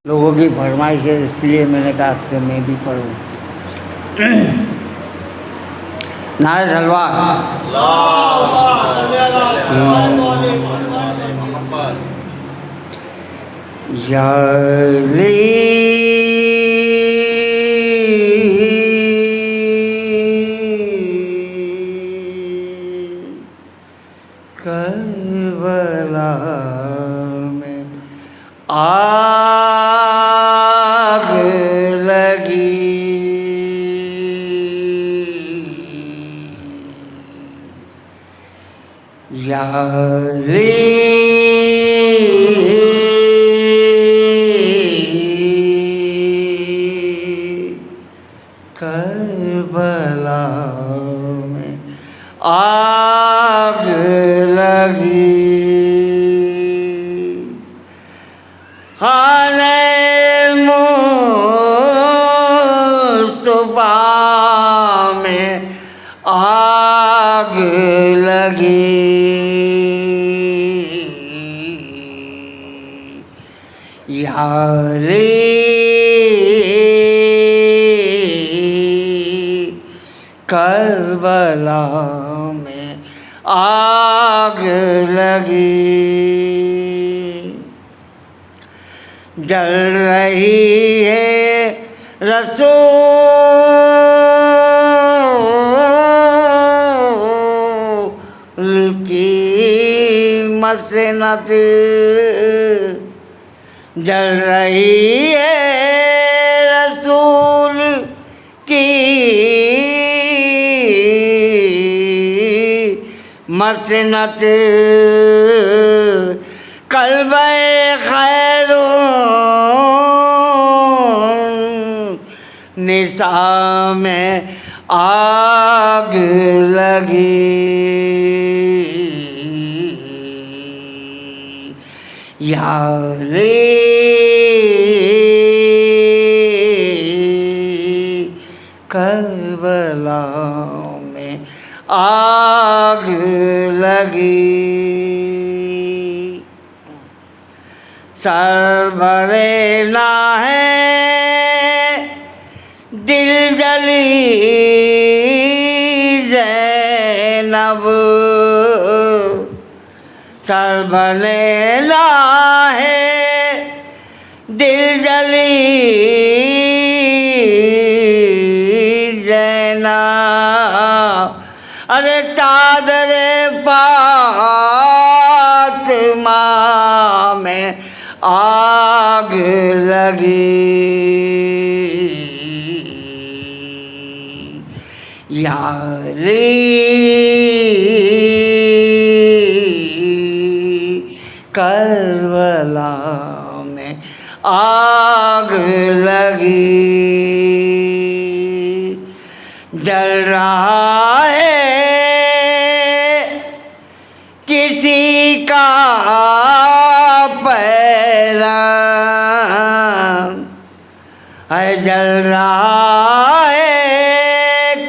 لوگوں کی فرمائش ہے، اس لیے میں نے کہا کہ میں بھی پڑھوں۔ نعرہ تلوار۔ یا کربلا میں آگ لگی، یا کربلا میں آگ لگی، خانہ مصطفیٰ میں آگ لگی، یا کربلا میں آگ لگی، جل رہی ہے رسول کی مسنت، جل رہی ہے رسول کی مسنت، قلب خیر نساء میں آگ لگی، یا کربلا میں آگ لگی، سربرینا ہے دل جلی زینب، سربرینا ہے دل جلی زینب، ارے چادر فاطمہ میں آگ لگی، یا کربلا میں آگ لگی، جل رہا ہے کسی کا پیران، ہے جل رہا ہے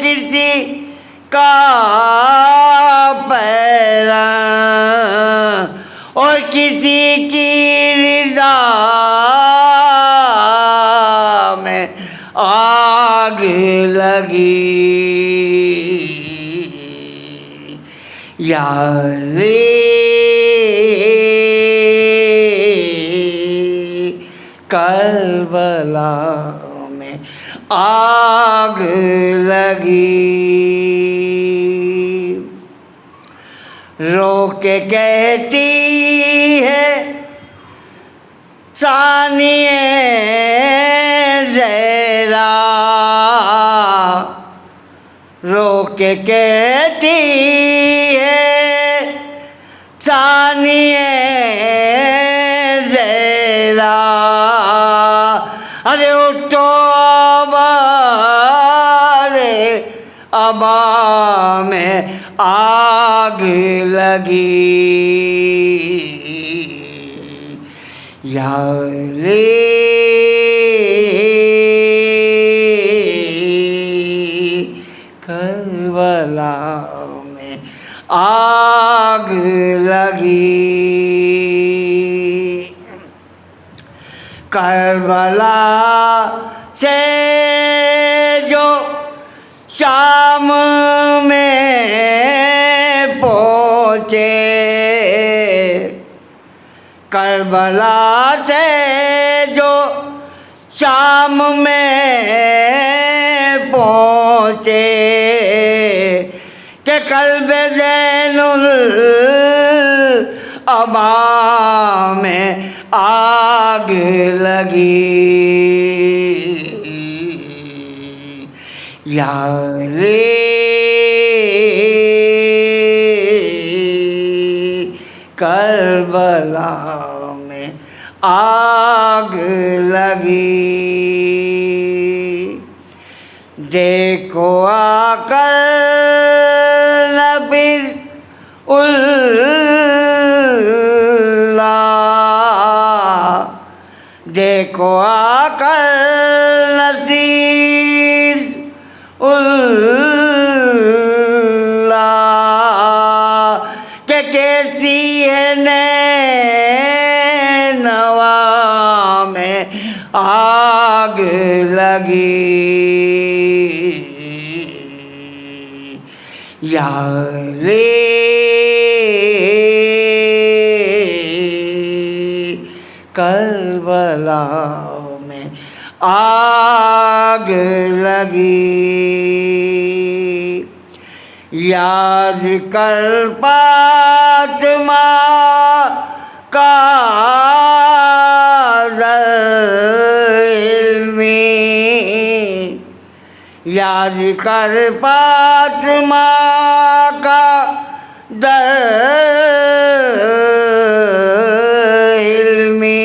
کسی کا پیران، اور کسی کی رضا میں آگ لگی، یا کربلا میں آگ لگی، رو کے کہتی ہے ثانیہ زہرا، رو کے کہتی ہے ثانیہ زہرا، ارے اٹھو ابا میں آگ لگی، یا کربلا میں آگ لگی، کربلا سے جو شام میں پہنچے، کربلا سے جو شام میں پہنچے، کہ قلب زین العبا میں آگ لگی، یا علی کربلا میں آگ لگی، دیکھو آ کر نبی اللہ، دیکھو آ کر نذیر اللہ، کہ کیسی ہے نینوا میں آگ لگی، یا علی کربلا میں آگ لگی، یاد کر فاطمہ کا علمی، یاد کر فاطمہ کا علمی،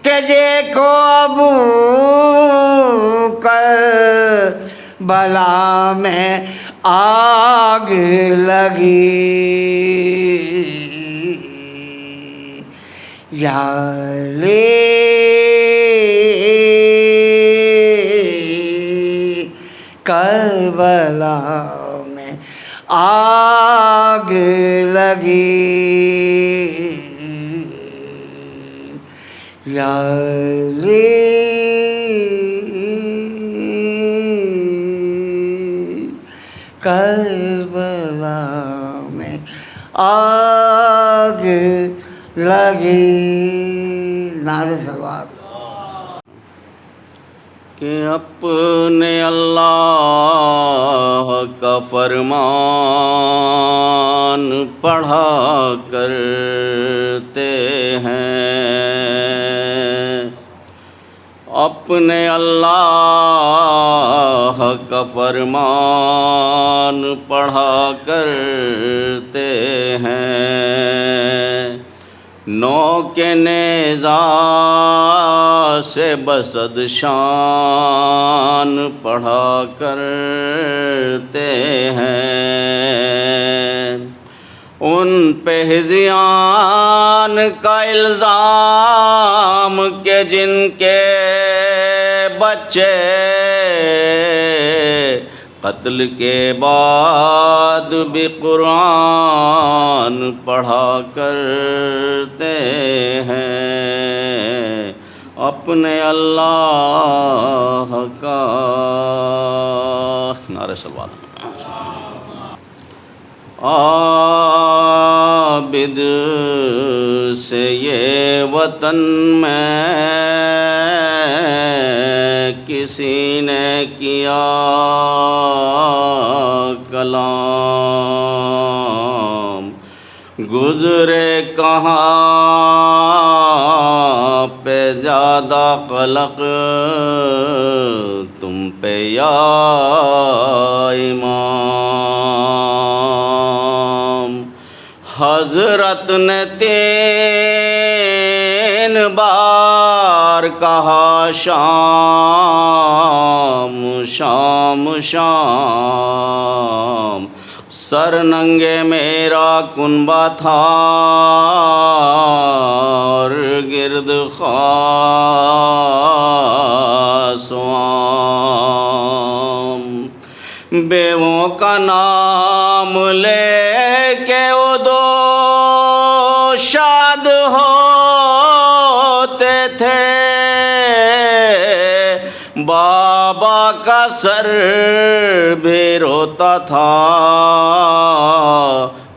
کہ دیکھو ابو کربلا میں آگ لگی، یا علی کربلا میں آگ لگی، یا علی کربلا میں آگ لگی، نعرہ سلوات۔ کہ اپنے اللہ کا فرمان پڑھا کرتے ہیں، اپنے اللہ کا فرمان پڑھا کرتے ہیں، نو کے نیزہ سے بسد شان پڑھا کرتے ہیں، ان پہ ہذیان کا الزام کہ جن کے بچے قتل کے بعد بھی قرآن پڑھا کرتے ہیں، اپنے اللہ کا نعرہ سلوات۔ عابد سے یہ وطن میں کسی نے کیا کلام، گزرے کہاں پہ زیادہ قلق تم پہ یا امام، حضرت نے 3 بار کہا شام شام شام، سر ننگے میرا کنبہ تھا اور گرد خاص عام، بیووں کا نام لے کے وہ دو شاد ہوتے کا سر بھی روتا تھا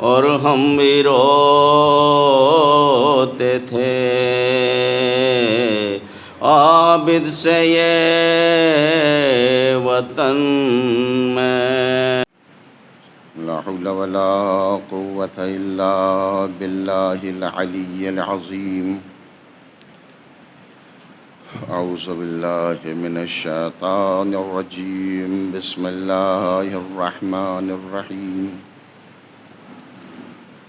اور ہم بھی روتے تھے، عابد سے یہ وطن میں۔ لا حول ولا قوة إلا بالله العلي العظيم۔ أعوذ بالله من الشيطان الرجيم، بسم الله الرحمن الرحيم۔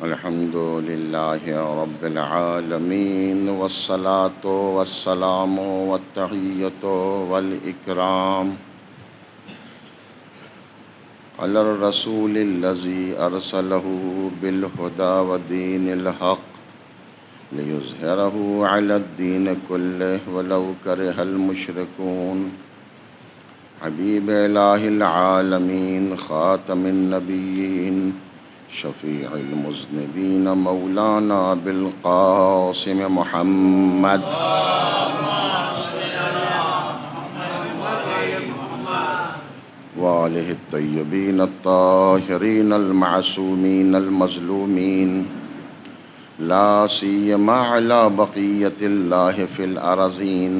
الحمد لله رب العالمين، والصلاة والسلام والتحية والإكرام على الرسول الذي أرسله بالهدى ودين الحق ليظهره على الدين كله ولو كره المشركون، حبيب إله العالمين، خاتم النبيين، شفيع المذنبين، مولانا بالقاسم محمد وآله الطيبين الطاهرين المعصومين المظلومين، لا سيما على بقية الله في الأرضين،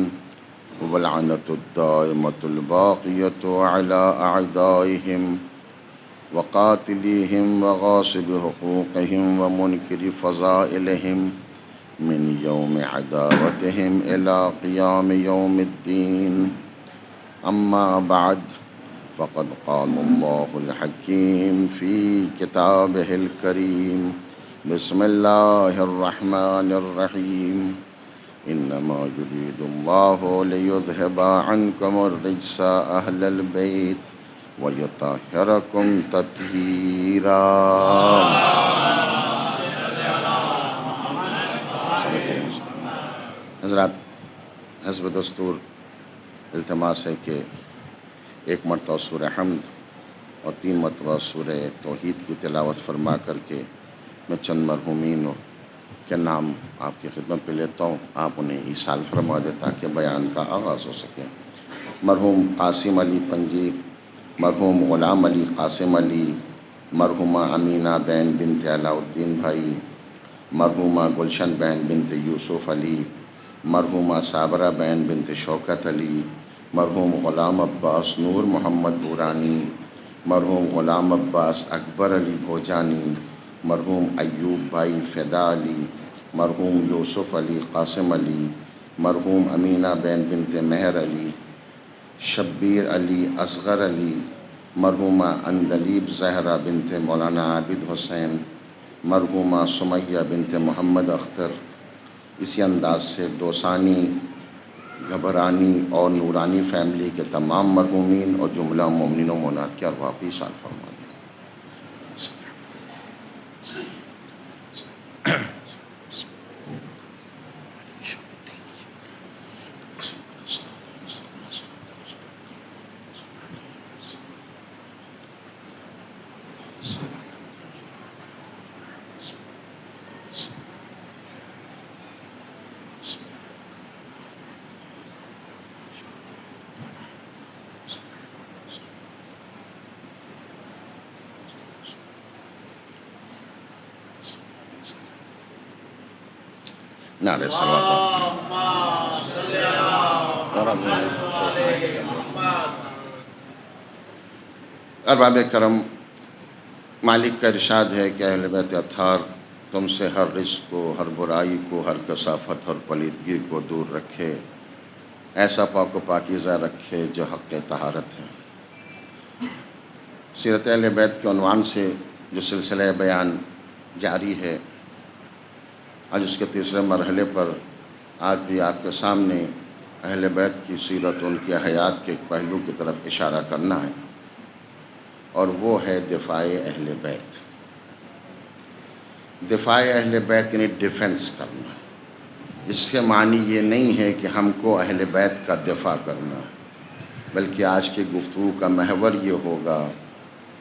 واللعنة الدائمة الباقية على أعدائهم وقاتليهم وغاصب حقوقهم ومنكر فضائلهم من يوم عداوتهم إلى قيام يوم الدين، أما بعد، فقد قال الله الحكيم في كتابه الكريم، بسم الله الرحمن الرحيم، إنما يريد الله ليذهب عنكم الرجس أهل البيت ويطهركم تطهيرا۔ حضرات، حسب دستور التماس ہے کہ ایک مرتبہ سورہ حمد اور 3 مرتبہ سورہ توحید کی تلاوت فرما کر کے میں چند مرحومین کے نام آپ کی خدمت پہ لیتا ہوں، آپ انہیں ایصال فرما دیں تاکہ بیان کا آغاز ہو سکے۔ مرحوم قاسم علی پنجی، مرحوم غلام علی قاسم علی، مرحومہ امینہ بین بنت علاء الدین بھائی، مرحومہ گلشن بین بنت یوسف علی، مرحومہ صابرہ بین بنت شوکت علی، مرحوم غلام عباس نور محمد بورانی، مرحوم غلام عباس اکبر علی بھوجانی، مرحوم ایوب بھائی فدا علی، مرحوم یوسف علی قاسم علی، مرحوم امینہ بین بنت مہر علی، شبیر علی اصغر علی، مرحومہ اندلیب زہرا بنت مولانا عابد حسین، مرحومہ سمیہ بنت محمد اختر، اسی انداز سے دوسانی، گھبرانی اور نورانی فیملی کے تمام مرحومین اور جملہ مومنین و مومنات کے ارواح کی ایصال فرما دیں۔ نعرہ صلوات۔ ارباب کرم، مالک کا ارشاد ہے کہ اہل بیت اطہار تم سے ہر رزق کو، ہر برائی کو، ہر کثافت، ہر پلیدگی کو دور رکھے، ایسا پاک و پاکیزہ رکھے جو حق طہارت ہے۔ سیرت اہل بیت کے عنوان سے جو سلسلہ بیان جاری ہے، آج اس کے تیسرے مرحلے پر آج بھی آپ کے سامنے اہل بیت کی سیرت، ان کی حیات کے ایک پہلو کی طرف اشارہ کرنا ہے، اور وہ ہے دفاع اہل بیت۔ دفاع اہل بیت یعنی ڈیفنس کرنا۔ اس کے معنی یہ نہیں ہے کہ ہم کو اہل بیت کا دفاع کرنا، بلکہ آج کی گفتگو کا محور یہ ہوگا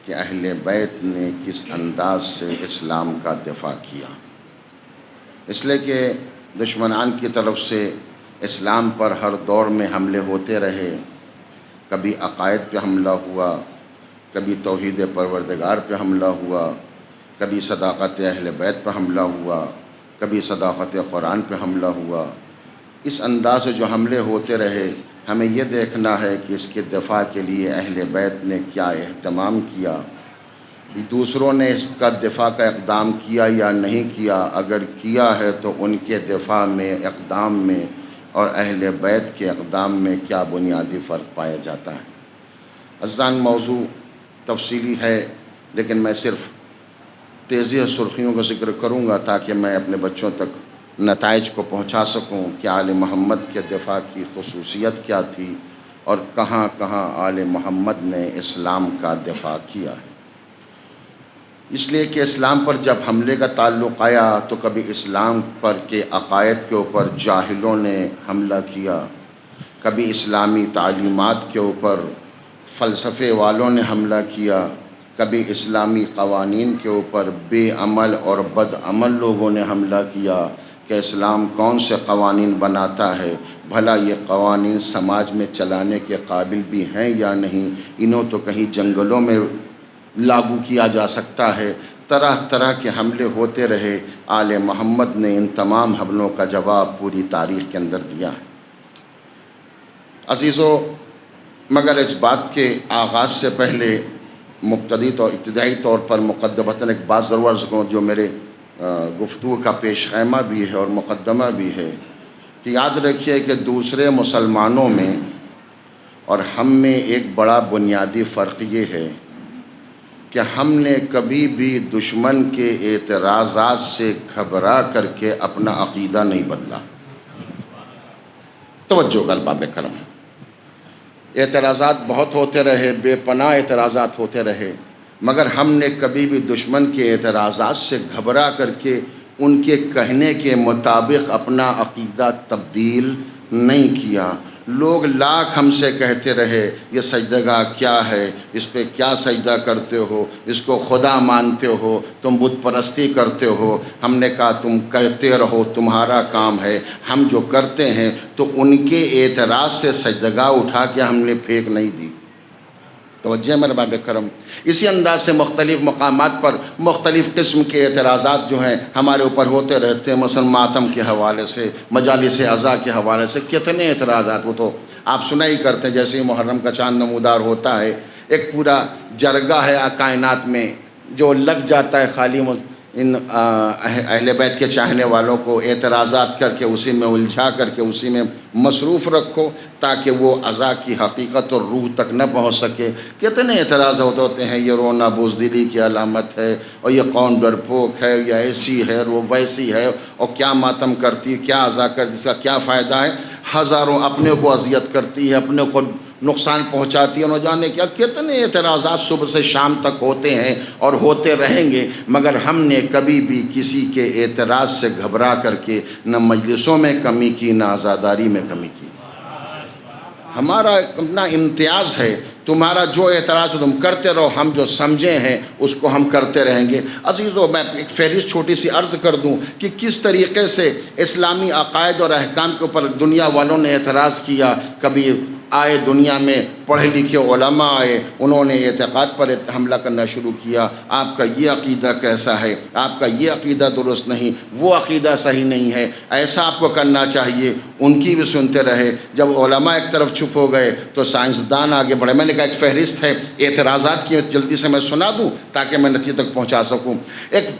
کہ اہل بیت نے کس انداز سے اسلام کا دفاع کیا۔ اس لیے کہ دشمنان کی طرف سے اسلام پر ہر دور میں حملے ہوتے رہے، کبھی عقائد پہ حملہ ہوا، کبھی توحید پروردگار پہ حملہ ہوا، کبھی صداقت اہل بیت پہ حملہ ہوا، کبھی صداقت قرآن پہ حملہ ہوا۔ اس انداز سے جو حملے ہوتے رہے، ہمیں یہ دیکھنا ہے کہ اس کے دفاع کے لیے اہل بیت نے کیا اہتمام کیا، دوسروں نے اس کا دفاع کا اقدام کیا یا نہیں کیا۔ اگر کیا ہے تو ان کے دفاع میں، اقدام میں اور اہل بیت کے اقدام میں کیا بنیادی فرق پایا جاتا ہے۔ عزیزان، موضوع تفصیلی ہے، لیکن میں صرف تیزی اور سرخیوں کا ذکر کروں گا تاکہ میں اپنے بچوں تک نتائج کو پہنچا سکوں کہ آل محمد کے دفاع کی خصوصیت کیا تھی اور کہاں کہاں آل محمد نے اسلام کا دفاع کیا ہے۔ اس لیے کہ اسلام پر جب حملے کا تعلق آیا تو کبھی اسلام پر کے عقائد کے اوپر جاہلوں نے حملہ کیا، کبھی اسلامی تعلیمات کے اوپر فلسفے والوں نے حملہ کیا، کبھی اسلامی قوانین کے اوپر بے عمل اور بد عمل لوگوں نے حملہ کیا کہ اسلام کون سے قوانین بناتا ہے، بھلا یہ قوانین سماج میں چلانے کے قابل بھی ہیں یا نہیں، انہوں تو کہیں جنگلوں میں لاگو کیا جا سکتا ہے۔ طرح طرح کے حملے ہوتے رہے۔ آل محمد نے ان تمام حملوں کا جواب پوری تاریخ کے اندر دیا ہے۔ عزیزو، مگر اس بات کے آغاز سے پہلے ابتدائی طور پر مقدمتاً ایک بات ضرور عرض کروں جو میرے گفتگو کا پیش خیمہ بھی ہے اور مقدمہ بھی ہے، کہ یاد رکھیے کہ دوسرے مسلمانوں میں اور ہم میں ایک بڑا بنیادی فرق یہ ہے کہ ہم نے کبھی بھی دشمن کے اعتراضات سے گھبرا کر کے اپنا عقیدہ نہیں بدلا۔ توجہ الباب کرم، اعتراضات بہت ہوتے رہے، بے پناہ اعتراضات ہوتے رہے، مگر ہم نے کبھی بھی دشمن کے اعتراضات سے گھبرا کر کے ان کے کہنے کے مطابق اپنا عقیدہ تبدیل نہیں کیا۔ لوگ لاکھ ہم سے کہتے رہے یہ سجدگاہ کیا ہے، اس پہ کیا سجدہ کرتے ہو، اس کو خدا مانتے ہو، تم بت پرستی کرتے ہو۔ ہم نے کہا تم کہتے رہو، تمہارا کام ہے، ہم جو کرتے ہیں تو ان کے اعتراض سے سجدگاہ اٹھا کے ہم نے پھینک نہیں دی۔ توجہ میرے باب کرم، اسی انداز سے مختلف مقامات پر مختلف قسم کے اعتراضات جو ہیں ہمارے اوپر ہوتے رہتے ہیں۔ مثلا ماتم کے حوالے سے، مجالس عزا کے حوالے سے کتنے اعتراضات، وہ تو آپ سنا ہی کرتے ہیں۔ جیسے ہی محرم کا چاند نمودار ہوتا ہے، ایک پورا جرگہ ہے کائنات میں جو لگ جاتا ہے خالی ان اہل بیت کے چاہنے والوں کو اعتراضات کر کے اسی میں الجھا کر کے اسی میں مصروف رکھو تاکہ وہ عزا کی حقیقت اور روح تک نہ پہنچ سکے۔ کتنے اعتراضات ہوتے ہیں، یہ رونا بزدلی کی علامت ہے، اور یہ قوم ڈرپوک ہے، یا ایسی ہے، وہ ویسی ہے، اور کیا ماتم کرتی ہے، کیا عزا کرتی ہے، اس کا کیا فائدہ ہے۔ ہزاروں اپنے کو اذیت کرتی ہے، اپنے کو نقصان پہنچاتی ہے، نہ جانے کیا کتنے اعتراضات صبح سے شام تک ہوتے ہیں اور ہوتے رہیں گے، مگر ہم نے کبھی بھی کسی کے اعتراض سے گھبرا کر کے نہ مجلسوں میں کمی کی، نہ عزاداری میں کمی کی۔ ہمارا اپنا امتیاز ہے، تمہارا جو اعتراض تم کرتے رہو، ہم جو سمجھے ہیں اس کو ہم کرتے رہیں گے۔ عزیزو، میں ایک فہرست چھوٹی سی عرض کر دوں کہ کس طریقے سے اسلامی عقائد اور احکام کے اوپر دنیا والوں نے اعتراض کیا۔ کبھی آئے دنیا میں پڑھے لکھے علماء آئے، انہوں نے اعتقاد پر حملہ کرنا شروع کیا۔ آپ کا یہ عقیدہ کیسا ہے، آپ کا یہ عقیدہ درست نہیں، وہ عقیدہ صحیح نہیں ہے، ایسا آپ کو کرنا چاہیے۔ ان کی بھی سنتے رہے۔ جب علماء ایک طرف چھپ ہو گئے تو سائنسدان آگے بڑھے۔ میں نے کہا ایک فہرست ہے اعتراضات کی، جلدی سے میں سنا دوں تاکہ میں نتیجے تک پہنچا سکوں۔ ایک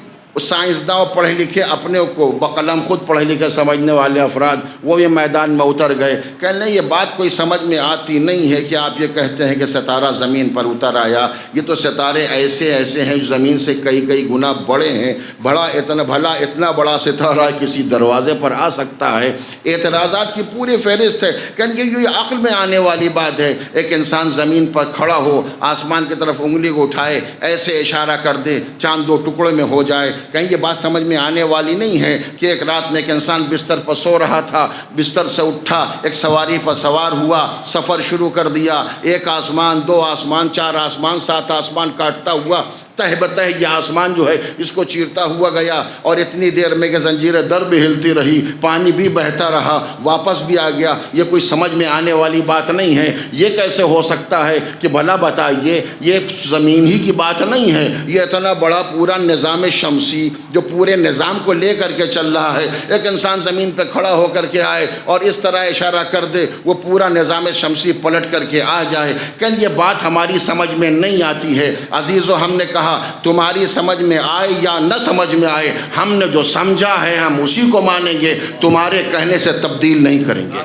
سائنسداں پڑھے لکھے اپنے کو بقلم خود پڑھے لکھے سمجھنے والے افراد وہ بھی میدان میں اتر گئے، کہنے لگے یہ بات کوئی سمجھ میں آتی نہیں ہے کہ آپ یہ کہتے ہیں کہ ستارہ زمین پر اتر آیا، یہ تو ستارے ایسے ایسے ہیں جو زمین سے کئی کئی گنا بڑے ہیں، اتنا بڑا ستارہ کسی دروازے پر آ سکتا ہے۔ اعتراضات کی پوری فہرست ہے، کہیں گے یہ عقل میں آنے والی بات ہے، ایک انسان زمین پر کھڑا ہو، آسمان کی طرف انگلی کو اٹھائے، ایسے اشارہ کر دے، چاند دو ٹکڑے میں ہو جائے۔ کہیں یہ بات سمجھ میں آنے والی نہیں ہے کہ ایک رات میں ایک انسان بستر پر سو رہا تھا، بستر سے اٹھا، ایک سواری پر سوار ہوا، سفر شروع کر دیا، ایک آسمان، دو آسمان، چار آسمان، سات آسمان کاٹتا ہوا تہ بتہ یہ آسمان جو ہے اس کو چیرتا ہوا گیا، اور اتنی دیر میں کہ زنجیر در بھی ہلتی رہی، پانی بھی بہتا رہا، واپس بھی آ گیا۔ یہ کوئی سمجھ میں آنے والی بات نہیں ہے۔ یہ کیسے ہو سکتا ہے کہ بھلا بتائیے، یہ زمین ہی کی بات نہیں ہے، یہ اتنا بڑا پورا نظام شمسی جو پورے نظام کو لے کر کے چل رہا ہے، ایک انسان زمین پہ کھڑا ہو کر کے آئے اور اس طرح اشارہ کر دے وہ پورا نظام شمسی پلٹ کر کے آ جائے، کہ یہ بات ہماری سمجھ میں نہیں آتی ہے۔ عزیزو، ہم نے کہا تمہاری سمجھ میں آئے یا نہ سمجھ میں آئے، ہم نے جو سمجھا ہے ہم اسی کو مانیں گے، تمہارے کہنے سے تبدیل نہیں کریں گے۔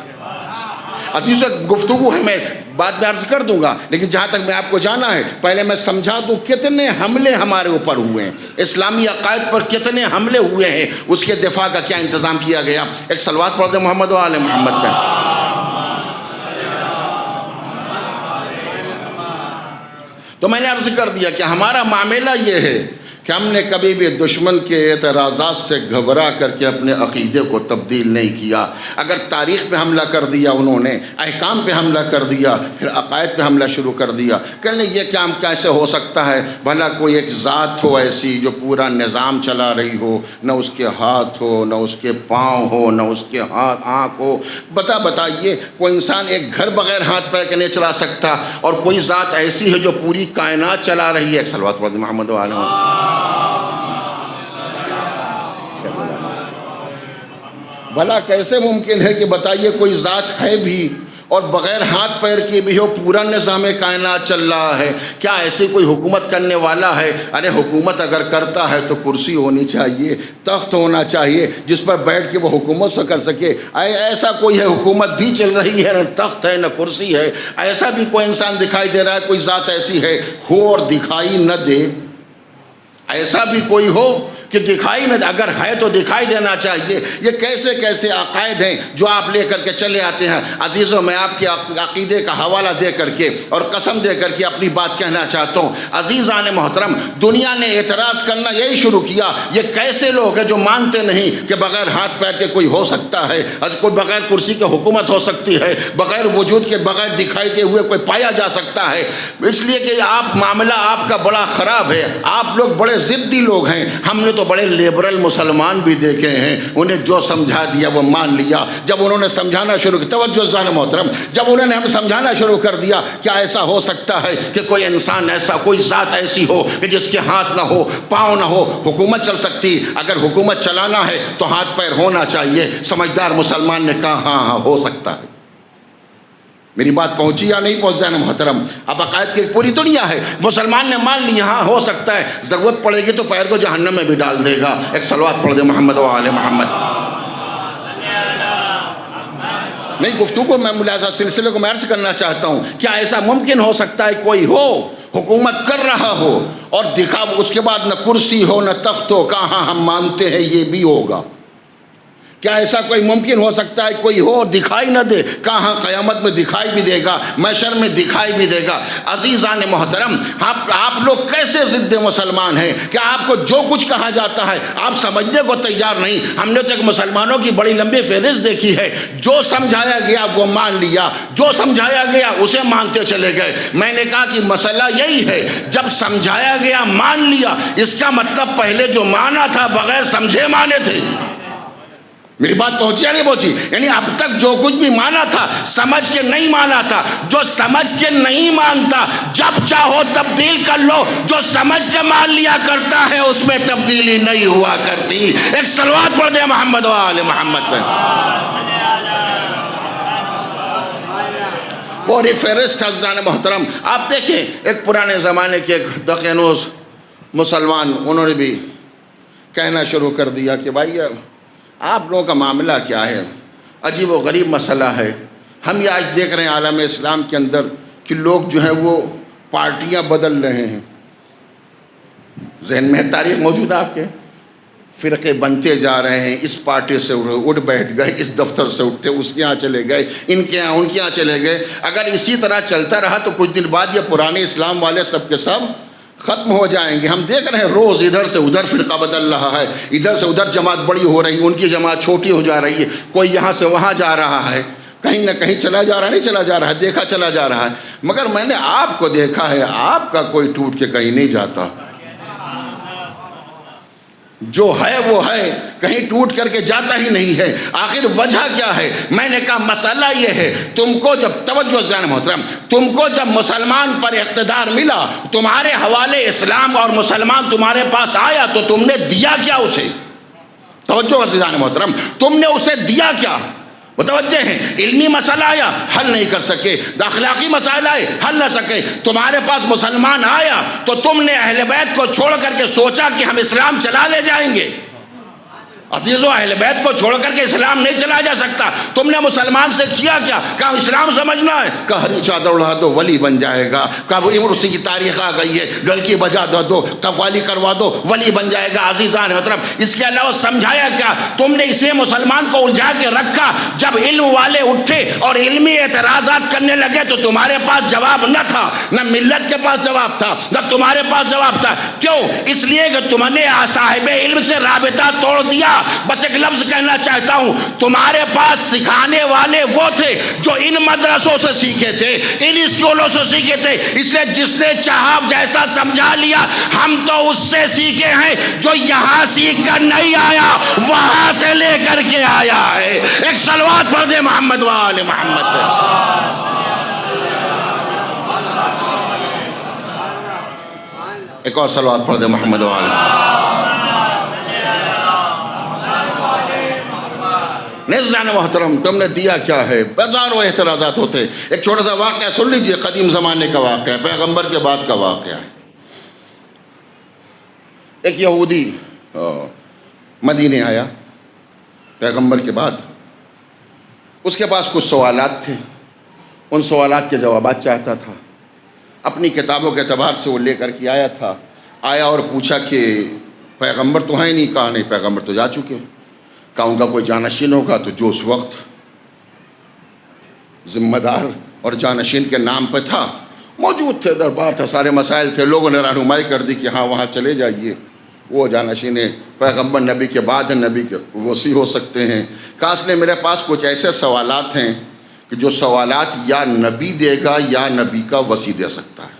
عزیزو، گفتگو ہے، میں بعد میں عرض کر دوں گا، لیکن جہاں تک میں آپ کو جانا ہے پہلے میں سمجھا دوں کتنے حملے ہمارے اوپر ہوئے ہیں، اسلامی عقائد پر کتنے حملے ہوئے ہیں، اس کے دفاع کا کیا انتظام کیا گیا۔ ایک صلوات پڑھ دیں محمد و آل محمد پہ۔ تو میں نے عرض کر دیا کہ ہمارا معاملہ یہ ہے کہ ہم نے کبھی بھی دشمن کے اعتراضات سے گھبرا کر کے اپنے عقیدے کو تبدیل نہیں کیا۔ اگر تاریخ پہ حملہ کر دیا انہوں نے، احکام پہ حملہ کر دیا، پھر عقائد پہ حملہ شروع کر دیا، کہنے یہ کام کیسے ہو سکتا ہے؟ بھلا کوئی ایک ذات ہو ایسی جو پورا نظام چلا رہی ہو، نہ اس کے ہاتھ ہو، نہ اس کے پاؤں ہو، نہ اس کے آنکھ ہو۔ بتائیے کوئی انسان ایک گھر بغیر ہاتھ پیر کے نہیں چلا سکتا، اور کوئی ذات ایسی ہے جو پوری کائنات چلا رہی ہے۔ ایک صلوات پڑھ دیں محمد و آل محمد۔ بھلا کیسے ممکن ہے کہ بتائیے کوئی ذات ہے بھی اور بغیر ہاتھ پیر کے بھی ہو، پورا نظام کائنات چل رہا ہے؟ کیا ایسے کوئی حکومت کرنے والا ہے؟ ارے حکومت اگر کرتا ہے تو کرسی ہونی چاہیے، تخت ہونا چاہیے جس پر بیٹھ کے وہ حکومت سے کر سکے۔ ایسا کوئی ہے؟ حکومت بھی چل رہی ہے، نہ تخت ہے نہ کرسی ہے۔ ایسا بھی کوئی انسان دکھائی دے رہا ہے؟ کوئی ذات ایسی ہے ہو اور دکھائی نہ دے؟ ایسا بھی کوئی ہو کہ دکھائی نہ دے؟ اگر ہے تو دکھائی دینا چاہیے۔ یہ کیسے کیسے عقائد ہیں جو آپ لے کر کے چلے آتے ہیں۔ عزیزوں، میں آپ کے عقیدے کا حوالہ دے کر کے اور قسم دے کر کے اپنی بات کہنا چاہتا ہوں۔ عزیزان محترم، دنیا نے اعتراض کرنا یہی شروع کیا، یہ کیسے لوگ ہیں جو مانتے نہیں کہ بغیر ہاتھ پیر کے کوئی ہو سکتا ہے، کوئی بغیر کرسی کے حکومت ہو سکتی ہے، بغیر وجود کے، بغیر دکھائی کے ہوئے کوئی پایا جا سکتا ہے۔ اس لیے کہ معاملہ آپ کا بڑا خراب ہے، آپ لوگ بڑے ضدی لوگ ہیں۔ ہم نے تو بڑے لیبرل مسلمان بھی دیکھے ہیں، انہیں جو سمجھا دیا وہ مان لیا۔ جب انہوں نے سمجھانا شروع کیا، توجہ عزیزان محترم، جب انہوں نے ہمیں سمجھانا شروع کر دیا کیا ایسا ہو سکتا ہے کہ کوئی انسان ایسا، کوئی ذات ایسی ہو کہ جس کے ہاتھ نہ ہو، پاؤں نہ ہو، حکومت چل سکتی؟ اگر حکومت چلانا ہے تو ہاتھ پیر ہونا چاہیے۔ سمجھدار مسلمان نے کہا ہاں ہو سکتا ہے۔ میری بات پہنچی یا نہیں پہنچ جانا محترم؟ اب عقائد کی پوری دنیا ہے، مسلمان نے مان لی ہاں ہو سکتا ہے، ضرورت پڑے گی تو پیر کو جہنم میں بھی ڈال دے گا۔ ایک صلوات پڑھ دے محمد و آل محمد۔ نہیں، گفتگو میں ملاحظہ سلسلے کو میں عرض کرنا چاہتا ہوں، کیا ایسا ممکن ہو سکتا ہے کوئی ہو حکومت کر رہا ہو اور دکھا اس کے بعد نہ کرسی ہو نہ تخت ہو؟ کہاں ہم مانتے ہیں یہ بھی ہوگا۔ کیا ایسا کوئی ممکن ہو سکتا ہے کوئی ہو دکھائی نہ دے؟ کہاں قیامت میں دکھائی بھی دے گا، محشر میں دکھائی بھی دے گا۔ عزیزان محترم، آپ لوگ کیسے ضد مسلمان ہیں کہ آپ کو جو کچھ کہا جاتا ہے آپ سمجھنے کو تیار نہیں؟ ہم نے تو ایک مسلمانوں کی بڑی لمبی فہرست دیکھی ہے، جو سمجھایا گیا وہ مان لیا، جو سمجھایا گیا اسے مانتے چلے گئے۔ میں نے کہا کہ مسئلہ یہی ہے، جب سمجھایا گیا مان لیا، اس کا مطلب پہلے جو مانا تھا بغیر سمجھے مانے تھے۔ میری بات پہنچی یا نہیں پہنچی؟ یعنی اب تک جو کچھ بھی مانا تھا سمجھ کے نہیں مانا تھا۔ جو سمجھ کے نہیں مانتا جب چاہو تبدیل کر لو، جو سمجھ کے مان لیا کرتا ہے اس میں تبدیلی نہیں ہوا کرتی۔ ایک صلوات پڑھ دے محمد و آل محمد پہ۔ وہ فہرست عزیزان محترم، آپ دیکھیں ایک پرانے زمانے کے ایک دقیانوس مسلمان، انہوں نے بھی کہنا شروع کر دیا کہ بھائی آپ لوگوں کا معاملہ کیا ہے، عجیب و غریب مسئلہ ہے۔ ہم یہ آج دیکھ رہے ہیں عالم اسلام کے اندر کہ لوگ جو ہیں وہ پارٹیاں بدل رہے ہیں۔ ذہن میں تاریخ موجود ہے آپ کے، فرقے بنتے جا رہے ہیں، اس پارٹی سے اٹھ بیٹھ گئے، اس دفتر سے اٹھتے اس کے ہاں چلے گئے، ان کے ہاں ان کے ہاں چلے گئے۔ اگر اسی طرح چلتا رہا تو کچھ دن بعد یہ پرانے اسلام والے سب کے سب ختم ہو جائیں گے۔ ہم دیکھ رہے ہیں روز ادھر سے ادھر فرقہ بدل رہا ہے، ادھر سے ادھر جماعت بڑی ہو رہی ہے، ان کی جماعت چھوٹی ہو جا رہی ہے، کوئی یہاں سے وہاں جا رہا ہے، کہیں نہ کہیں چلا جا رہا ہے، نہیں چلا جا رہا ہے، دیکھا چلا جا رہا ہے۔ مگر میں نے آپ کو دیکھا ہے، آپ کا کوئی ٹوٹ کے کہیں نہیں جاتا۔ جو ہے وہ ہے، کہیں ٹوٹ کر کے جاتا ہی نہیں ہے۔ آخر وجہ کیا ہے؟ میں نے کہا مسئلہ یہ ہے، تم کو جب توجہ زین محترم، تم کو جب مسلمان پر اقتدار ملا، تمہارے حوالے اسلام اور مسلمان تمہارے پاس آیا تو تم نے دیا کیا اسے؟ توجہ زین محترم، تم نے اسے دیا کیا؟ متوجہ ہیں؟ علمی مسئلہ آیا، حل نہیں کر سکے، اخلاقی مسائل آئے، حل نہ سکے، تمہارے پاس مسلمان آیا تو تم نے اہل بیت کو چھوڑ کر کے سوچا کہ ہم اسلام چلا لے جائیں گے۔ عزیزو، اہل بیت کو چھوڑ کر کے اسلام نہیں چلا جا سکتا۔ تم نے مسلمان سے کیا کیا؟ کہا اسلام سمجھنا ہے، کہا ہری چادر اڑا دو ولی بن جائے گا، کہا وہ امرسی کی تاریخ آ گئی ہے، ڈلکی بجا دو، قوالی کروا دو، ولی بن جائے گا۔ عزیزان محترم، اس کے علاوہ سمجھایا کیا؟ تم نے اسے مسلمان کو الجھا کے رکھا۔ جب علم والے اٹھے اور علمی اعتراضات کرنے لگے تو تمہارے پاس جواب نہ تھا، نہ ملت کے پاس جواب تھا، نہ تمہارے پاس جواب تھا۔ کیوں؟ اس لیے کہ تم نے صاحب علم سے رابطہ توڑ دیا۔ بس ایک لفظ کہنا چاہتا ہوں، تمہارے پاس سکھانے والے وہ تھے جو ان مدرسوں سے سیکھے تھے، ان اسکولوں سے سیکھے تھے، اس لیے جس نے چاہا جیسا سمجھا لیا۔ ہم تو اس سے سیکھے ہیں جو یہاں سیکھ کر نہیں آیا، وہاں سے لے کر کے آیا ہے۔ ایک صلوات پڑھ دے محمد و آل محمد پہ۔ ایک اور صلوات پڑھ دے محمد و آل محمد۔ نزدان محترم، تم نے دیا کیا ہے؟ ہزاروں اعتراضات ہوتے۔ ایک چھوٹا سا واقعہ سن لیجئے، قدیم زمانے کا واقعہ ہے، پیغمبر کے بعد کا واقعہ ہے۔ ایک یہودی مدینے آیا پیغمبر کے بعد، اس کے پاس کچھ سوالات تھے، ان سوالات کے جوابات چاہتا تھا۔ اپنی کتابوں کے اعتبار سے وہ لے کر کے آیا تھا۔ آیا اور پوچھا کہ پیغمبر تو ہیں نہیں؟ کہا نہیں، پیغمبر تو جا چکے۔ کہا ان کا کوئی جانشین ہوگا؟ تو جو اس وقت ذمہ دار اور جانشین کے نام پہ تھا موجود تھے، دربار تھا، سارے مسائل تھے، لوگوں نے رہنمائی کر دی کہ ہاں وہاں چلے جائیے، وہ جانشین پیغمبر نبی کے بعد نبی کے وصی ہو سکتے ہیں۔ کہا اس نے میرے پاس کچھ ایسے سوالات ہیں کہ جو سوالات یا نبی دے گا یا نبی کا وصی دے سکتا ہے،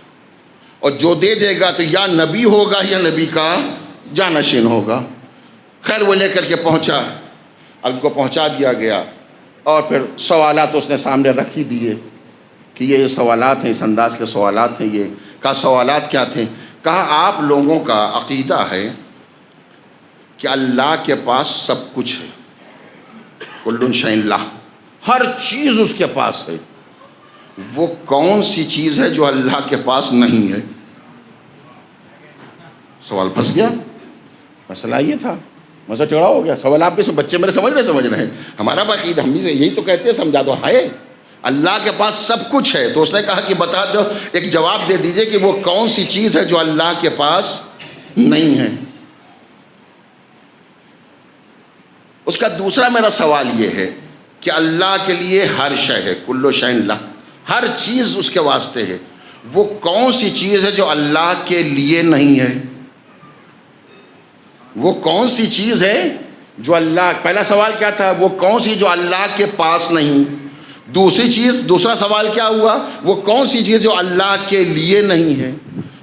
اور جو دے گا تو یا نبی ہوگا یا نبی کا جانشین ہوگا۔ خیر وہ لے کر کے پہنچا، اب ان کو پہنچا دیا گیا، اور پھر سوالات اس نے سامنے رکھ ہی دیے کہ یہ سوالات ہیں، اس انداز کے سوالات ہیں یہ۔ کہا سوالات کیا تھے؟ کہا آپ لوگوں کا عقیدہ ہے کہ اللہ کے پاس سب کچھ ہے، کل شیء لہ، ہر چیز اس کے پاس ہے، وہ کون سی چیز ہے جو اللہ کے پاس نہیں ہے؟ سوال پھنس گیا۔ مسئلہ یہ تھا، مسئلہ ٹیڑھا ہو گیا۔ سوال آپ کے بچے میرے سمجھ رہے ہیں، ہمارا عقیدہ ہم سے یہی تو کہتے ہیں، سمجھا دو، ہے اللہ کے پاس سب کچھ ہے۔ تو اس نے کہا کہ بتا دو، ایک جواب دے دیجئے کہ وہ کون سی چیز ہے جو اللہ کے پاس نہیں ہے۔ اس کا دوسرا میرا سوال یہ ہے کہ اللہ کے لیے ہر شے ہے، کل شیء لہ، ہر چیز اس کے واسطے ہے، وہ کون سی چیز ہے جو اللہ کے لیے نہیں ہے؟ وہ کون سی چیز ہے جو اللہ، پہلا سوال کیا تھا؟ وہ کون سی جو اللہ کے پاس نہیں۔ دوسرا سوال کیا ہوا؟ وہ کون سی چیز جو اللہ کے لیے نہیں ہے۔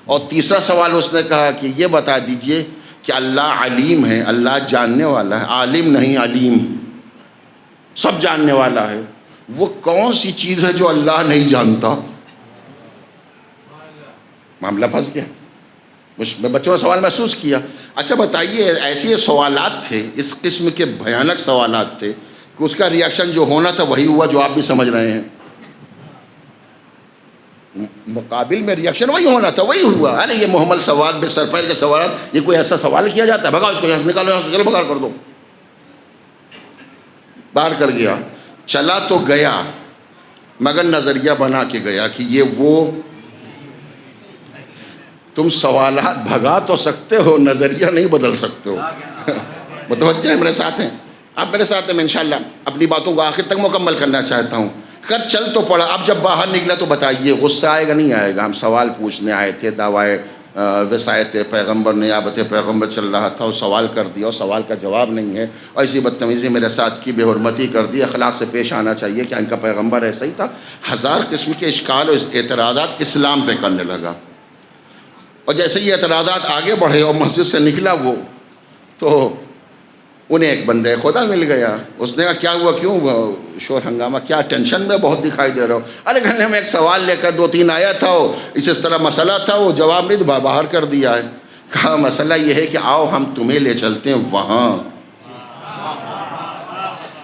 اور تیسرا سوال اس نے کہا کہ یہ بتا دیجئے کہ اللہ علیم ہے، اللہ جاننے والا ہے، عالم نہیں علیم، سب جاننے والا ہے، وہ کون سی چیز ہے جو اللہ نہیں جانتا؟ معاملہ پھنس گیا۔ بچوں نے سوال محسوس کیا۔ اچھا بتائیے، ایسے سوالات تھے، اس قسم کے بھیانک سوالات تھے کہ اس کا ریاکشن جو ہونا تھا وہی ہوا جو آپ بھی سمجھ رہے ہیں۔ مقابل میں ریاکشن وہی ہونا تھا، وہی ہوا۔ ارے یہ محمل سوال، بے سر پیر کے سوالات، یہ کوئی ایسا سوال کیا جاتا ہے؟ بھگاؤ اس کو، نکالو یہاں سے، چلو باہر کر دو۔ باہر کر گیا، چلا تو گیا مگر نظریہ بنا کے گیا کہ یہ وہ، تم سوالات بھگا تو سکتے ہو، نظریہ نہیں بدل سکتے ہو۔ متوجہ ہے؟ میرے ساتھ ہیں آپ؟ میرے ساتھ ہیں؟ میں انشاءاللہ اپنی باتوں کو آخر تک مکمل کرنا چاہتا ہوں۔ خیر چل تو پڑا، اب جب باہر نکلا تو بتائیے غصہ آئے گا نہیں آئے گا؟ ہم سوال پوچھنے آئے تھے، دعوائے وصایت پیغمبر، نیابت پیغمبر چل رہا تھا، اور سوال کر دیا اور سوال کا جواب نہیں ہے، اور ایسی بدتمیزی میرے ساتھ کی، بے حرمتی کر دی۔ اخلاق سے پیش آنا چاہیے، کہ ان کا پیغمبر ایسا ہی تھا۔ ہزار قسم کے اشکال اور اعتراضات اسلام پہ کرنے لگا، اور جیسے یہ اعتراضات آگے بڑھے اور مسجد سے نکلا وہ، تو انہیں ایک بندہ خدا مل گیا. اس نے کہا کیا ہوا, کیوں شور ہنگامہ, کیا ٹینشن میں بہت دکھائی دے رہا ہو؟ ارے گھر میں ایک سوال لے کر 2-3 آیا تھا, اس طرح مسئلہ تھا, وہ جواب نہیں باہر کر دیا ہے. کہا مسئلہ یہ ہے کہ آؤ ہم تمہیں لے چلتے ہیں وہاں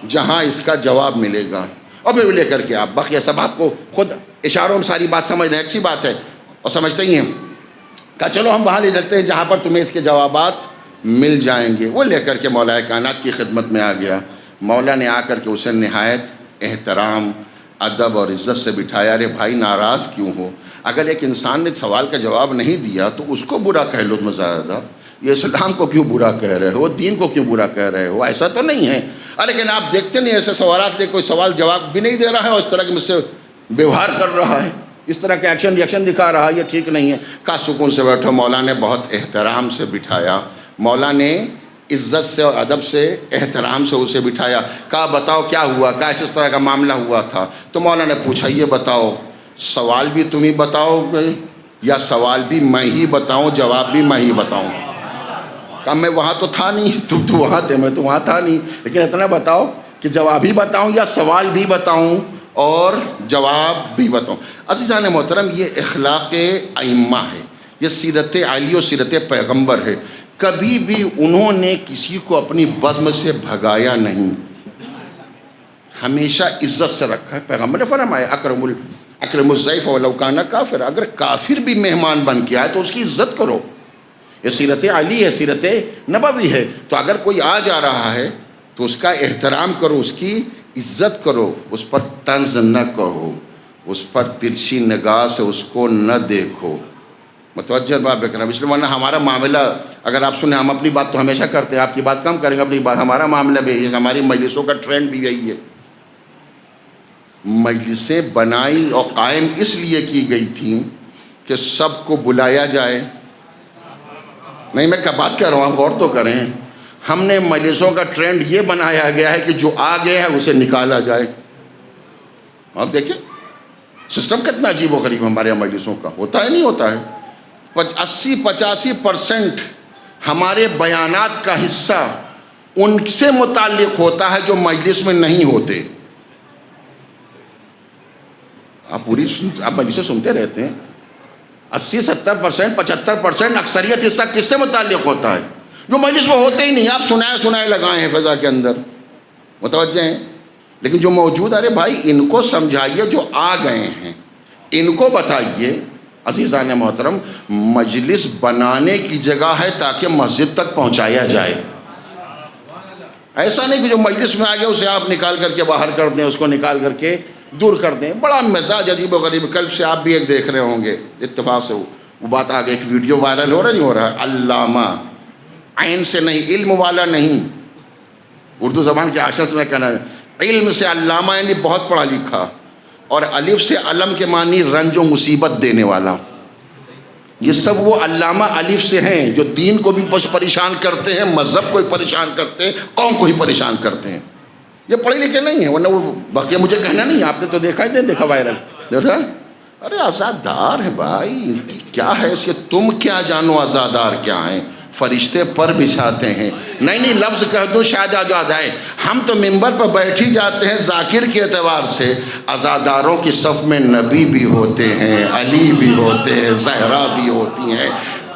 جہاں اس کا جواب ملے گا, اور پھر لے کر کے آپ باقی سب آپ کو خود اشاروں میں ساری بات سمجھ رہے ہیں, اچھی بات ہے اور سمجھتے ہی ہیں. کہا چلو ہم وہاں لے چلتے ہیں جہاں پر تمہیں اس کے جوابات مل جائیں گے. وہ لے کر کے مولا کائنات کی خدمت میں آ گیا. مولا نے آ کر کے اسے نہایت احترام, ادب اور عزت سے بٹھایا. ارے بھائی ناراض کیوں ہو؟ اگر ایک انسان نے سوال کا جواب نہیں دیا تو اس کو برا کہہ لو مزاحدہ, یہ اسلام کو کیوں برا کہہ رہے ہو, دین کو کیوں برا کہہ رہے ہو؟ ایسا تو نہیں ہے. لیکن آپ دیکھتے نہیں ایسے سوالات لے, کوئی سوال جواب بھی نہیں دے رہا ہے اور اس طرح کے مجھ سے ویوہار کر رہا ہے, اس طرح کے ایکشن ریئیکشن دکھا رہا ہے, یہ ٹھیک نہیں ہے. کہا سکون سے بیٹھو. مولا نے بہت احترام سے بٹھایا, مولا نے عزت سے اور ادب سے احترام سے اسے بٹھایا. کہا بتاؤ کیا ہوا, کہا اس طرح کا معاملہ ہوا تھا. تو مولا نے پوچھا یہ بتاؤ سوال بھی تم ہی بتاؤ گے یا سوال بھی میں ہی بتاؤں, جواب بھی میں ہی بتاؤں؟ کہا میں وہاں تو تھا نہیں, تم تو وہاں تھے, میں تو وہاں تھا نہیں, لیکن اتنا بتاؤ کہ جواب ہی بتاؤں یا سوال بھی بتاؤں اور جواب بھی بتاؤں. عزیزان محترم, یہ اخلاق ائمہ ہے, یہ سیرت عالی و سیرت پیغمبر ہے. کبھی بھی انہوں نے کسی کو اپنی بزم سے بھگایا نہیں, ہمیشہ عزت سے رکھا ہے. پیغمبر نے فرمایا اکرم الضیف ولو کان کافر, اگر کافر بھی مہمان بن کے آئے تو اس کی عزت کرو. یہ سیرت عالی ہے, سیرت نبوی ہے. تو اگر کوئی آ جا رہا ہے تو اس کا احترام کرو, اس کی عزت کرو, اس پر طنز نہ کہو, اس پر ترچھی نگاہ سے اس کو نہ دیکھو. متوجہ بات کرنا, اس لیے ورنہ ہمارا معاملہ اگر آپ سنیں, ہم اپنی بات تو ہمیشہ کرتے ہیں, آپ کی بات کم کریں گے, اپنی بات, ہمارا معاملہ بھی یہی ہے, ہماری مجلسوں کا ٹرینڈ بھی یہی ہے. مجلسیں بنائی اور قائم اس لیے کی گئی تھیں کہ سب کو بلایا جائے. نہیں میں کیا بات کر رہا ہوں, آپ غور تو کریں. ہم نے مجلسوں کا ٹرینڈ یہ بنایا گیا ہے کہ جو آ گیا ہے اسے نکالا جائے. آپ دیکھیں سسٹم کتنا عجیب و غریب ہمارے مجلسوں کا ہوتا ہے, نہیں ہوتا ہے. 80-85% ہمارے بیانات کا حصہ ان سے متعلق ہوتا ہے جو مجلس میں نہیں ہوتے. آپ مجلسیں سنتے رہتے ہیں, 80-70%, 75% اکثریت حصہ کس سے متعلق ہوتا ہے؟ جو مجلس میں ہوتے ہی نہیں. آپ سنائے لگائے ہیں فضا کے اندر, متوجہ ہیں. لیکن جو موجود, ارے بھائی ان کو سمجھائیے, جو آ گئے ہیں ان کو بتائیے. عزیزان محترم, مجلس بنانے کی جگہ ہے تاکہ مسجد تک پہنچایا جائے. ایسا نہیں کہ جو مجلس میں آ گیا اسے آپ نکال کر کے باہر کر دیں, اس کو نکال کر کے دور کر دیں. بڑا مزاج عجیب و غریب. کل سے آپ بھی ایک دیکھ رہے ہوں گے, اتفاق سے وہ بات آ گئی, ایک ویڈیو وائرل ہو رہا نہیں ہو رہا, علامہ, عین سے نہیں, علم والا نہیں, اردو زبان کے آشس میں کہنا ہے, علم سے علامہ یعنی بہت پڑھا لکھا, اور الف سے علم کے معنی رنج و مصیبت دینے والا. یہ سب وہ علامہ الف سے ہیں جو دین کو بھی پریشان کرتے ہیں, مذہب کو ہی پریشان کرتے ہیں, قوم کو ہی پریشان کرتے ہیں. یہ پڑھے لکھے نہیں ہیں, ورنہ وہ باقی مجھے کہنا نہیں, آپ نے تو دیکھا ہی, دیکھا وائرل دیکھا. ارے آزادار ہے بھائی, کیا ہے اس کے, تم کیا جانو آزادار کیا ہیں, فرشتے پر بچھاتے ہیں. نہیں لفظ کہہ دو شاید آزاد آئے. ہم تو ممبر پر بیٹھ ہی جاتے ہیں ذاکر کے اعتبار سے. عزاداروں کی صف میں نبی بھی ہوتے ہیں, علی بھی ہوتے ہیں, زہرا بھی ہوتی ہیں,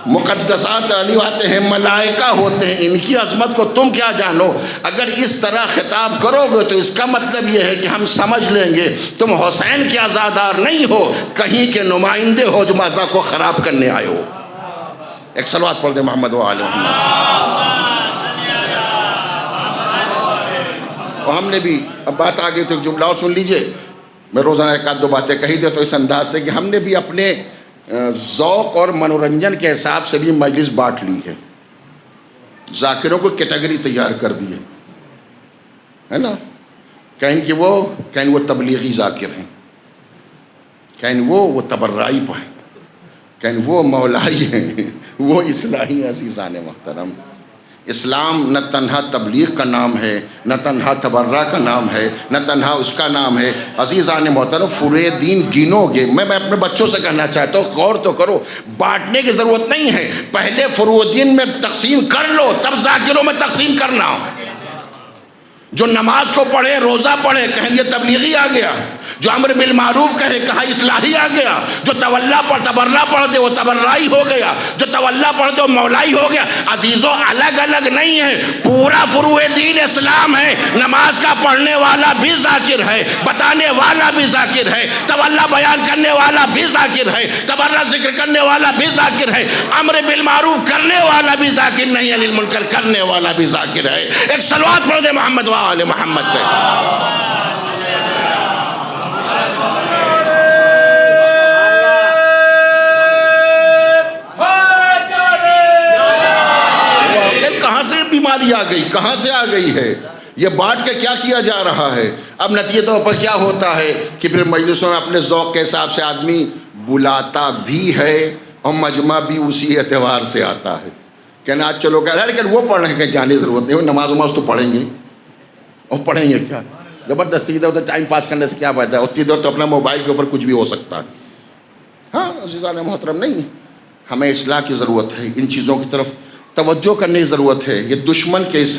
مقدسات علی آتے ہیں, ملائکہ ہوتے ہیں. ان کی عظمت کو تم کیا جانو. اگر اس طرح خطاب کرو گے تو اس کا مطلب یہ ہے کہ ہم سمجھ لیں گے تم حسین کے عزادار نہیں ہو, کہیں کے نمائندے ہو جو مذہب کو خراب کرنے آئے ہو. ایک صلوات پڑھ دیں محمد و آل محمد. اور ہم نے بھی, اب بات آ گئی تو جملہ اور سن لیجئے, میں روزانہ ایک آدھ دو باتیں کہی دے تو اس انداز سے کہ ہم نے بھی اپنے ذوق اور منورنجن کے حساب سے بھی مجلس بانٹ لی ہے. ذاکروں کو کیٹیگری تیار کر دی ہے نا. کہیں وہ تبلیغی ذاکر ہیں, کہیں وہ تبرعی پہ ہیں, کہیں وہ مولائی ہیں, وہ اصلاحی. عزیزان محترم, اسلام نہ تنہا تبلیغ کا نام ہے، نہ تنہا تبرہ کا نام ہے، نہ تنہا اس کا نام ہے۔ عزیزان محترم، فروع دین گنو گے، میں اپنے بچوں سے کہنا چاہتا ہوں غور تو کرو، بانٹنے کی ضرورت نہیں ہے، پہلے فروع دین میں تقسیم کر لو، تب ذاکروں میں تقسیم کرنا۔ جو نماز کو پڑھے، روزہ پڑھے، کہیں یہ تبلیغی آ گیا، جو امر بالمعروف کہے کہا اصلاحی آ گیا، جو تبرہ پڑھ دے وہ تبرعی ہو گیا، جو تولا پڑھ دے وہ مولائی ہو گیا۔ عزیزوں، الگ الگ نہیں ہے، پورا فروع دین اسلام ہے۔ نماز کا پڑھنے والا بھی ذاکر ہے، بتانے والا بھی ذاکر ہے، تولا بیان کرنے والا بھی ذاکر ہے، تبرہ ذکر کرنے والا بھی ذاکر ہے، امر بالمعروف کرنے والا بھی ذاکر نہیں، عن المنکر کرنے والا بھی ذاکر ہے۔ ایک صلوات پڑھ دے محمد وآل محمد پہ۔ کہاں سے بیماری آ گئی، کہاں سے آ گئی ہے؟ یہ بانٹ کے کیا کیا جا رہا ہے؟ اب نتیجے طور پر کیا ہوتا ہے کہ پھر مجلسوں میں اپنے ذوق کے حساب سے آدمی بلاتا بھی ہے اور مجمع بھی اسی اعتبار سے آتا ہے، کہنا آج چلو کہہ رہا ہے، لیکن وہ پڑھنے کے جانے کی ضرورت نہیں، نماز وماز تو پڑھیں گے، اور پڑھیں گے کیا؟ زبردستی ادھر ادھر ٹائم پاس کرنے سے کیا فائدہ ہے؟ اتنی دیر تو اپنا موبائل کے اوپر کچھ بھی ہو سکتا ہے۔ ہاں عزیزان محترم، نہیں، ہمیں اصلاح کی ضرورت ہے، ان چیزوں کی طرف توجہ کرنے کی ضرورت ہے۔ یہ دشمن کے اس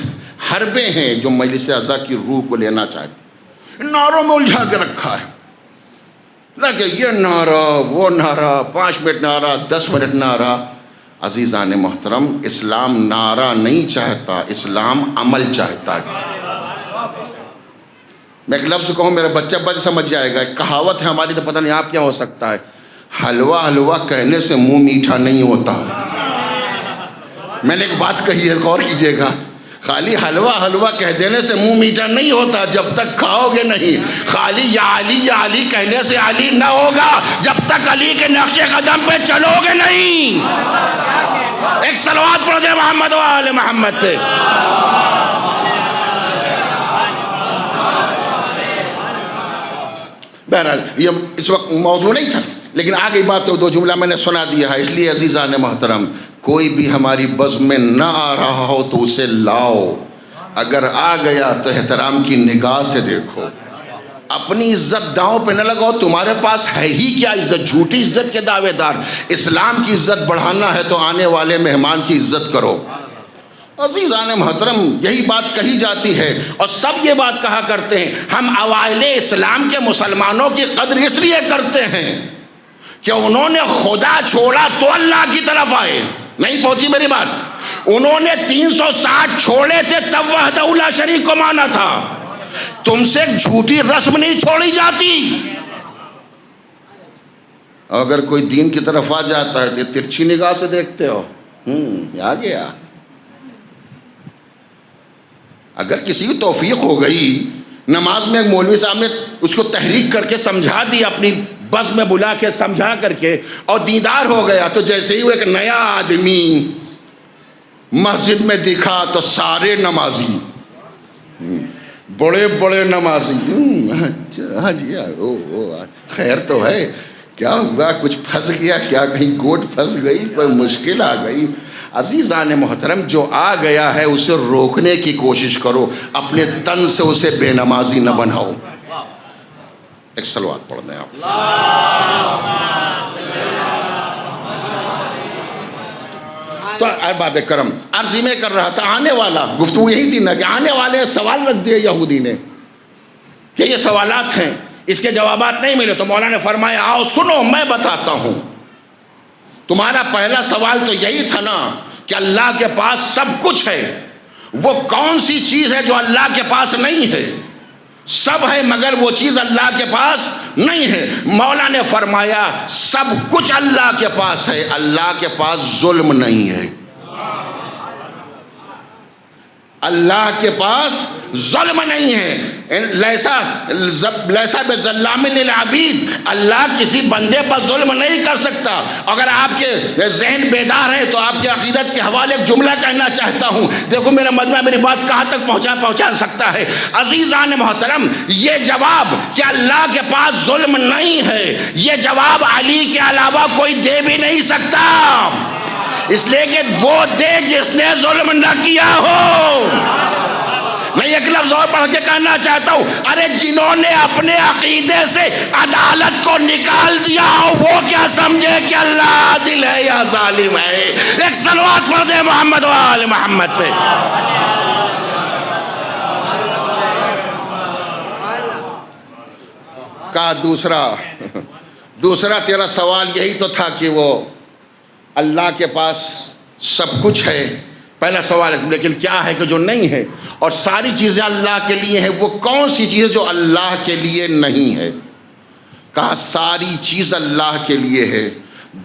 حربے ہیں جو مجلس اعضا کی روح کو لینا چاہتے ہیں، نعروں میں الجھا کے رکھا ہے، لیکن یہ نعرہ، وہ نعرہ، 5 منٹ نعرہ، 10 منٹ نعرہ۔ عزیزان محترم، اسلام نعرہ نہیں چاہتا، اسلام عمل چاہتا ہے۔ میں ایک لفظ کہوں، میرا بچہ سمجھ جائے گا، ایک کہاوت ہے ہماری، تو پتہ نہیں آپ کیا ہو سکتا ہے، حلوہ حلوہ کہنے سے منہ میٹھا نہیں ہوتا۔ میں نے ایک بات کہی ہے، غور کیجئے گا، خالی حلوہ حلوہ کہہ دینے سے منہ میٹھا نہیں ہوتا جب تک کھاؤ گے نہیں۔ خالی یا علی کہنے سے علی نہ ہوگا جب تک علی کے نقش قدم پہ چلو گے نہیں۔ ایک صلوات پڑھ دے محمد و آل محمد پہ۔ بہرحال یہ اس وقت موضوع نہیں تھا، لیکن آگئی بات تو 2 جملہ میں نے سنا دیا ہے، اس لیے عزیزان محترم، کوئی بھی ہماری بزم میں نہ آ رہا ہو تو اسے لاؤ، اگر آ گیا تو احترام کی نگاہ سے دیکھو، اپنی عزت داؤں پہ نہ لگاؤ، تمہارے پاس ہے ہی کیا عزت، جھوٹی عزت کے دعوے دار۔ اسلام کی عزت بڑھانا ہے تو آنے والے مہمان کی عزت کرو۔ عزیزان محترم، یہی بات کہی جاتی ہے اور سب یہ بات کہا کرتے ہیں، ہم اوائل اسلام کے مسلمانوں کی قدر اس لیے کرتے ہیں کہ انہوں نے خدا چھوڑا تو اللہ کی طرف آئے۔ نہیں پہنچی میری بات؟ انہوں نے 360 چھوڑے تھے تب وحدہ لا شریک کو مانا تھا۔ تم سے ایک جھوٹی رسم نہیں چھوڑی جاتی۔ اگر کوئی دین کی طرف آ جاتا ہے تو ترچھی نگاہ سے دیکھتے ہو، آ گیا۔ اگر کسی کی توفیق ہو گئی، نماز میں ایک مولوی صاحب نے اس کو تحریک کر کے سمجھا دی، اپنی بس میں بلا کے سمجھا کر کے، اور دیدار ہو گیا، تو جیسے ہی وہ ایک نیا آدمی مسجد میں دکھا تو سارے نمازی، بڑے بڑے نمازی، ہاں جی خیر تو ہے، کیا ہوا، کچھ پھنس گیا کیا، کہیں گوٹ پھنس گئی، کوئی مشکل آ گئی؟ عزیزان محترم، جو آ گیا ہے اسے روکنے کی کوشش کرو، اپنے تن سے اسے بے نمازی نہ بناؤ۔ ایک صلوات پڑھ دیں آپ۔ تو احباب کرم، عرض میں کر رہا تھا، آنے والا، گفتگو یہی تھی نا کہ آنے والے سوال رکھ دیے یہودی نے کہ یہ سوالات ہیں، اس کے جوابات نہیں ملے، تو مولا نے فرمایا آؤ سنو میں بتاتا ہوں۔ تمہارا پہلا سوال تو یہی تھا نا کہ اللہ کے پاس سب کچھ ہے، وہ کون سی چیز ہے جو اللہ کے پاس نہیں ہے؟ سب ہے مگر وہ چیز اللہ کے پاس نہیں ہے۔ مولا نے فرمایا سب کچھ اللہ کے پاس ہے، اللہ کے پاس ظلم نہیں ہے، اللہ کے پاس ظلم نہیں ہے۔ لیسا بظلام للعبید، اللہ کسی بندے پر ظلم نہیں کر سکتا۔ اگر آپ کے ذہن بیدار ہے تو آپ کی عقیدت کے حوالے ایک جملہ کہنا چاہتا ہوں، دیکھو میرا مجمع میری بات کہاں تک پہنچا سکتا ہے۔ عزیزان محترم، یہ جواب کہ اللہ کے پاس ظلم نہیں ہے، یہ جواب علی کے علاوہ کوئی دے بھی نہیں سکتا۔ اس لیے کہ وہ دے جس نے ظلم نہ کیا ہو. میں ایک لفظ اور پڑھ کے کہنا چاہتا ہوں، ارے جنہوں نے اپنے عقیدے سے عدالت کو نکال دیا ہو وہ کیا سمجھے کہ اللہ عادل ہے یا ظالم ہے. ایک صلوات پڑھ دے محمد و آل محمد پہ. کہا دوسرا تیرا سوال یہی تو تھا کہ وہ اللہ کے پاس سب کچھ ہے. پہلا سوال ہے لیکن کیا ہے کہ جو نہیں ہے؟ اور ساری چیزیں اللہ کے لیے ہیں، وہ کون سی چیز ہے جو اللہ کے لیے نہیں ہے؟ کہا ساری چیز اللہ کے لیے ہے،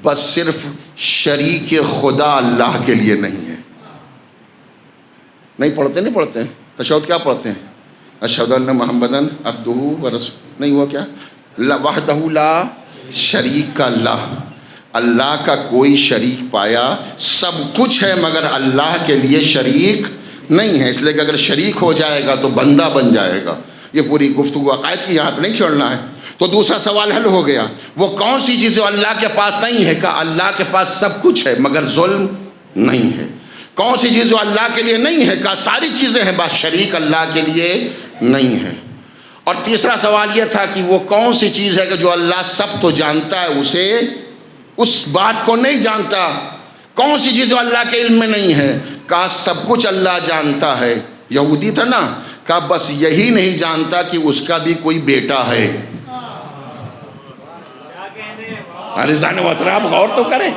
بس صرف شریک خدا اللہ کے لیے نہیں ہے. نہیں پڑھتے ہیں تشہد کیا پڑھتے ہیں؟ اشہد ان محمدن عبدہ ورسولہ. نہیں ہوا کیا؟ وحدہ لا شریک اللہ، اللہ کا کوئی شریک پایا، سب کچھ ہے مگر اللہ کے لیے شریک نہیں ہے. اس لیے کہ اگر شریک ہو جائے گا تو بندہ بن جائے گا. یہ پوری گفتگو عقائد کی یہاں پہ نہیں چھوڑنا ہے. تو دوسرا سوال حل ہو گیا. وہ کون سی چیز جو اللہ کے پاس نہیں ہے؟ کہا اللہ کے پاس سب کچھ ہے مگر ظلم نہیں ہے. کون سی چیز جو اللہ کے لیے نہیں ہے؟ کہا ساری چیزیں ہیں بس شریک اللہ کے لیے نہیں ہے. اور تیسرا سوال یہ تھا کہ وہ کون سی چیز ہے کہ جو اللہ سب تو جانتا ہے اسے اس بات کو نہیں جانتا؟ کون سی چیز جو اللہ کے علم میں نہیں ہے؟ کہا سب کچھ اللہ جانتا ہے. یہودی تھا نا، کہا بس یہی نہیں جانتا کہ اس کا بھی کوئی بیٹا ہے. عزیزان محترم غور تو کریں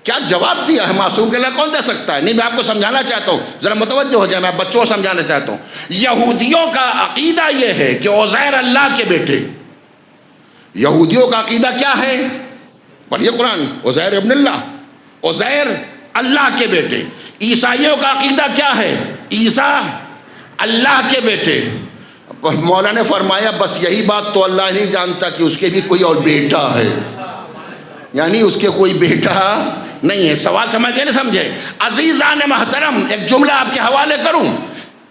کیا جواب دیا ہے. معصوم کے لیے کون دے سکتا ہے؟ نہیں میں آپ کو سمجھانا چاہتا ہوں، ذرا متوجہ ہو جائے. میں بچوں کو سمجھانا چاہتا ہوں. یہودیوں کا عقیدہ یہ ہے کہ عزیر اللہ کے بیٹے. یہودیوں کا عقیدہ کیا ہے؟ پڑھیے قرآن. عزیر ابن اللہ، عزیر اللہ کے بیٹے. عیسائیوں کا عقیدہ کیا ہے؟ عیسیٰ اللہ کے بیٹے. مولا نے فرمایا بس یہی بات تو اللہ نہیں جانتا کہ اس کے بھی کوئی اور بیٹا ہے، یعنی اس کے کوئی بیٹا نہیں ہے. سوال سمجھ گئے نہ سمجھے؟ عزیزان محترم ایک جملہ آپ کے حوالے کروں،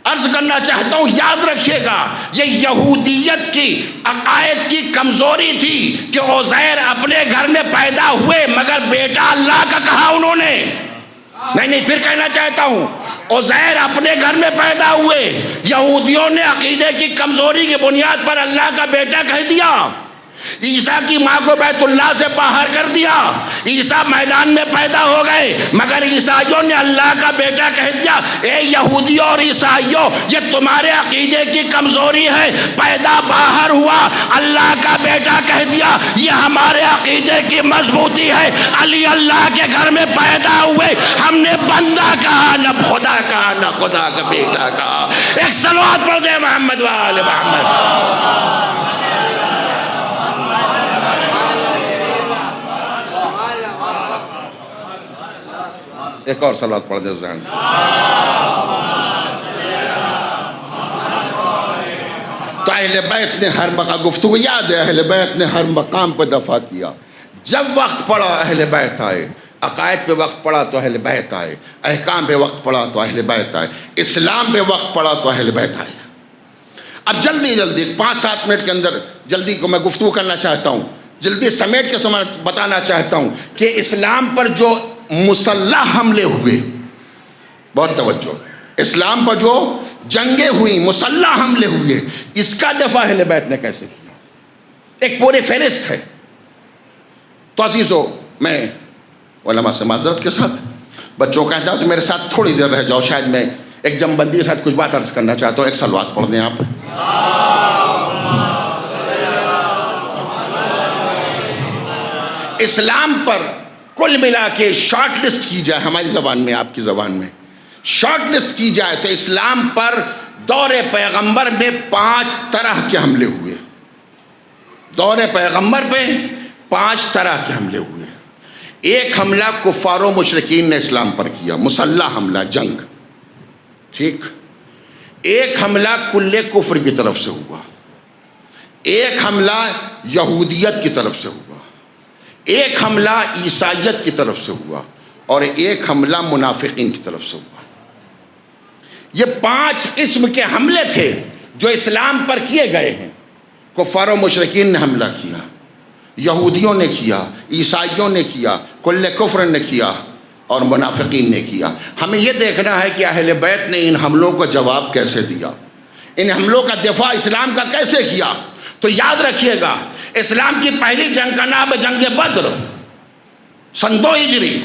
عرض کرنا چاہتا ہوں یاد رکھیے گا یہ یہودیت کی عقائد کی کمزوری تھی کہ عزیر اپنے گھر میں پیدا ہوئے مگر بیٹا اللہ کا کہا انہوں نے. نہیں پھر کہنا چاہتا ہوں عزیر اپنے گھر میں پیدا ہوئے، یہودیوں نے عقیدے کی کمزوری کی بنیاد پر اللہ کا بیٹا کہہ دیا. عیسیٰ کی ماں کو بیت اللہ سے باہر کر دیا. عیسیٰ میدان میں پیدا ہو گئے مگر عیسائیوں نے اللہ کا بیٹا کہہ دیا. اے یہودیوں اور عیسائیوں یہ تمہارے عقیدے کی کمزوری ہے. پیدا باہر ہوا اللہ کا بیٹا کہہ دیا، یہ ہمارے عقیدے کی مضبوطی ہے. علی اللہ کے گھر میں پیدا ہوئے، ہم نے بندہ کہا نہ خدا کہا نہ خدا کا بیٹا کہا. ایک صلوات پڑھ دے محمد و آل محمد. ایک اور صلوات پڑھ دے ذہن. تو اہل بیت نے ہر مقام، گفتگو یاد ہے، اہل بیت نے ہر مقام پہ دفاع کیا. جب وقت پڑا اہل بیت آئے، عقائد پہ وقت پڑا تو اہل بیت آئے، احکام پہ وقت پڑا تو اہل بیت آئے، اسلام پہ وقت پڑا تو اہل بیت آئے. اب جلدی 5-7 منٹ کے اندر جلدی کو میں گفتگو کرنا چاہتا ہوں، جلدی سمیٹ کے بتانا چاہتا ہوں کہ اسلام پر جو مسلح حملے ہوئے، بہت توجہ، اسلام پر جو جنگیں ہوئی، مسلح حملے ہوئے، اس کا دفاع اہل بیت نے کیسے کیا؟ ایک پوری فہرست ہے. تو عزیزو میں علماء سے معذرت کے ساتھ بچوں کو کہتا ہوں تو میرے ساتھ تھوڑی دیر رہ جاؤ، شاید میں ایک جم بندی کے ساتھ کچھ بات عرض کرنا چاہتا ہوں. ایک صلوات پڑھ دیں آپ. اسلام پر کل ملا کے شارٹ لسٹ کی جائے ہماری زبان میں، آپ کی زبان میں شارٹ لسٹ کی جائے تو اسلام پر دور پیغمبر میں 5 طرح کے حملے ہوئے. دور پیغمبر پہ 5 طرح کے حملے ہوئے. ایک حملہ کفار و مشرکین نے اسلام پر کیا، مسلح حملہ، جنگ، ٹھیک. ایک حملہ کل کفر کی طرف سے ہوا. ایک حملہ یہودیت کی طرف سے ہوا. ایک حملہ عیسائیت کی طرف سے ہوا اور ایک حملہ منافقین کی طرف سے ہوا. یہ 5 قسم کے حملے تھے جو اسلام پر کیے گئے ہیں. کفار و مشرکین نے حملہ کیا، یہودیوں نے کیا، عیسائیوں نے کیا، کل کفر نے کیا، اور منافقین نے کیا. ہمیں یہ دیکھنا ہے کہ اہل بیت نے ان حملوں کا جواب کیسے دیا، ان حملوں کا دفاع اسلام کا کیسے کیا. تو یاد رکھیے گا، اسلام کی پہلی جنگ کا نام ہے جنگ بدر سن 2 ہجری.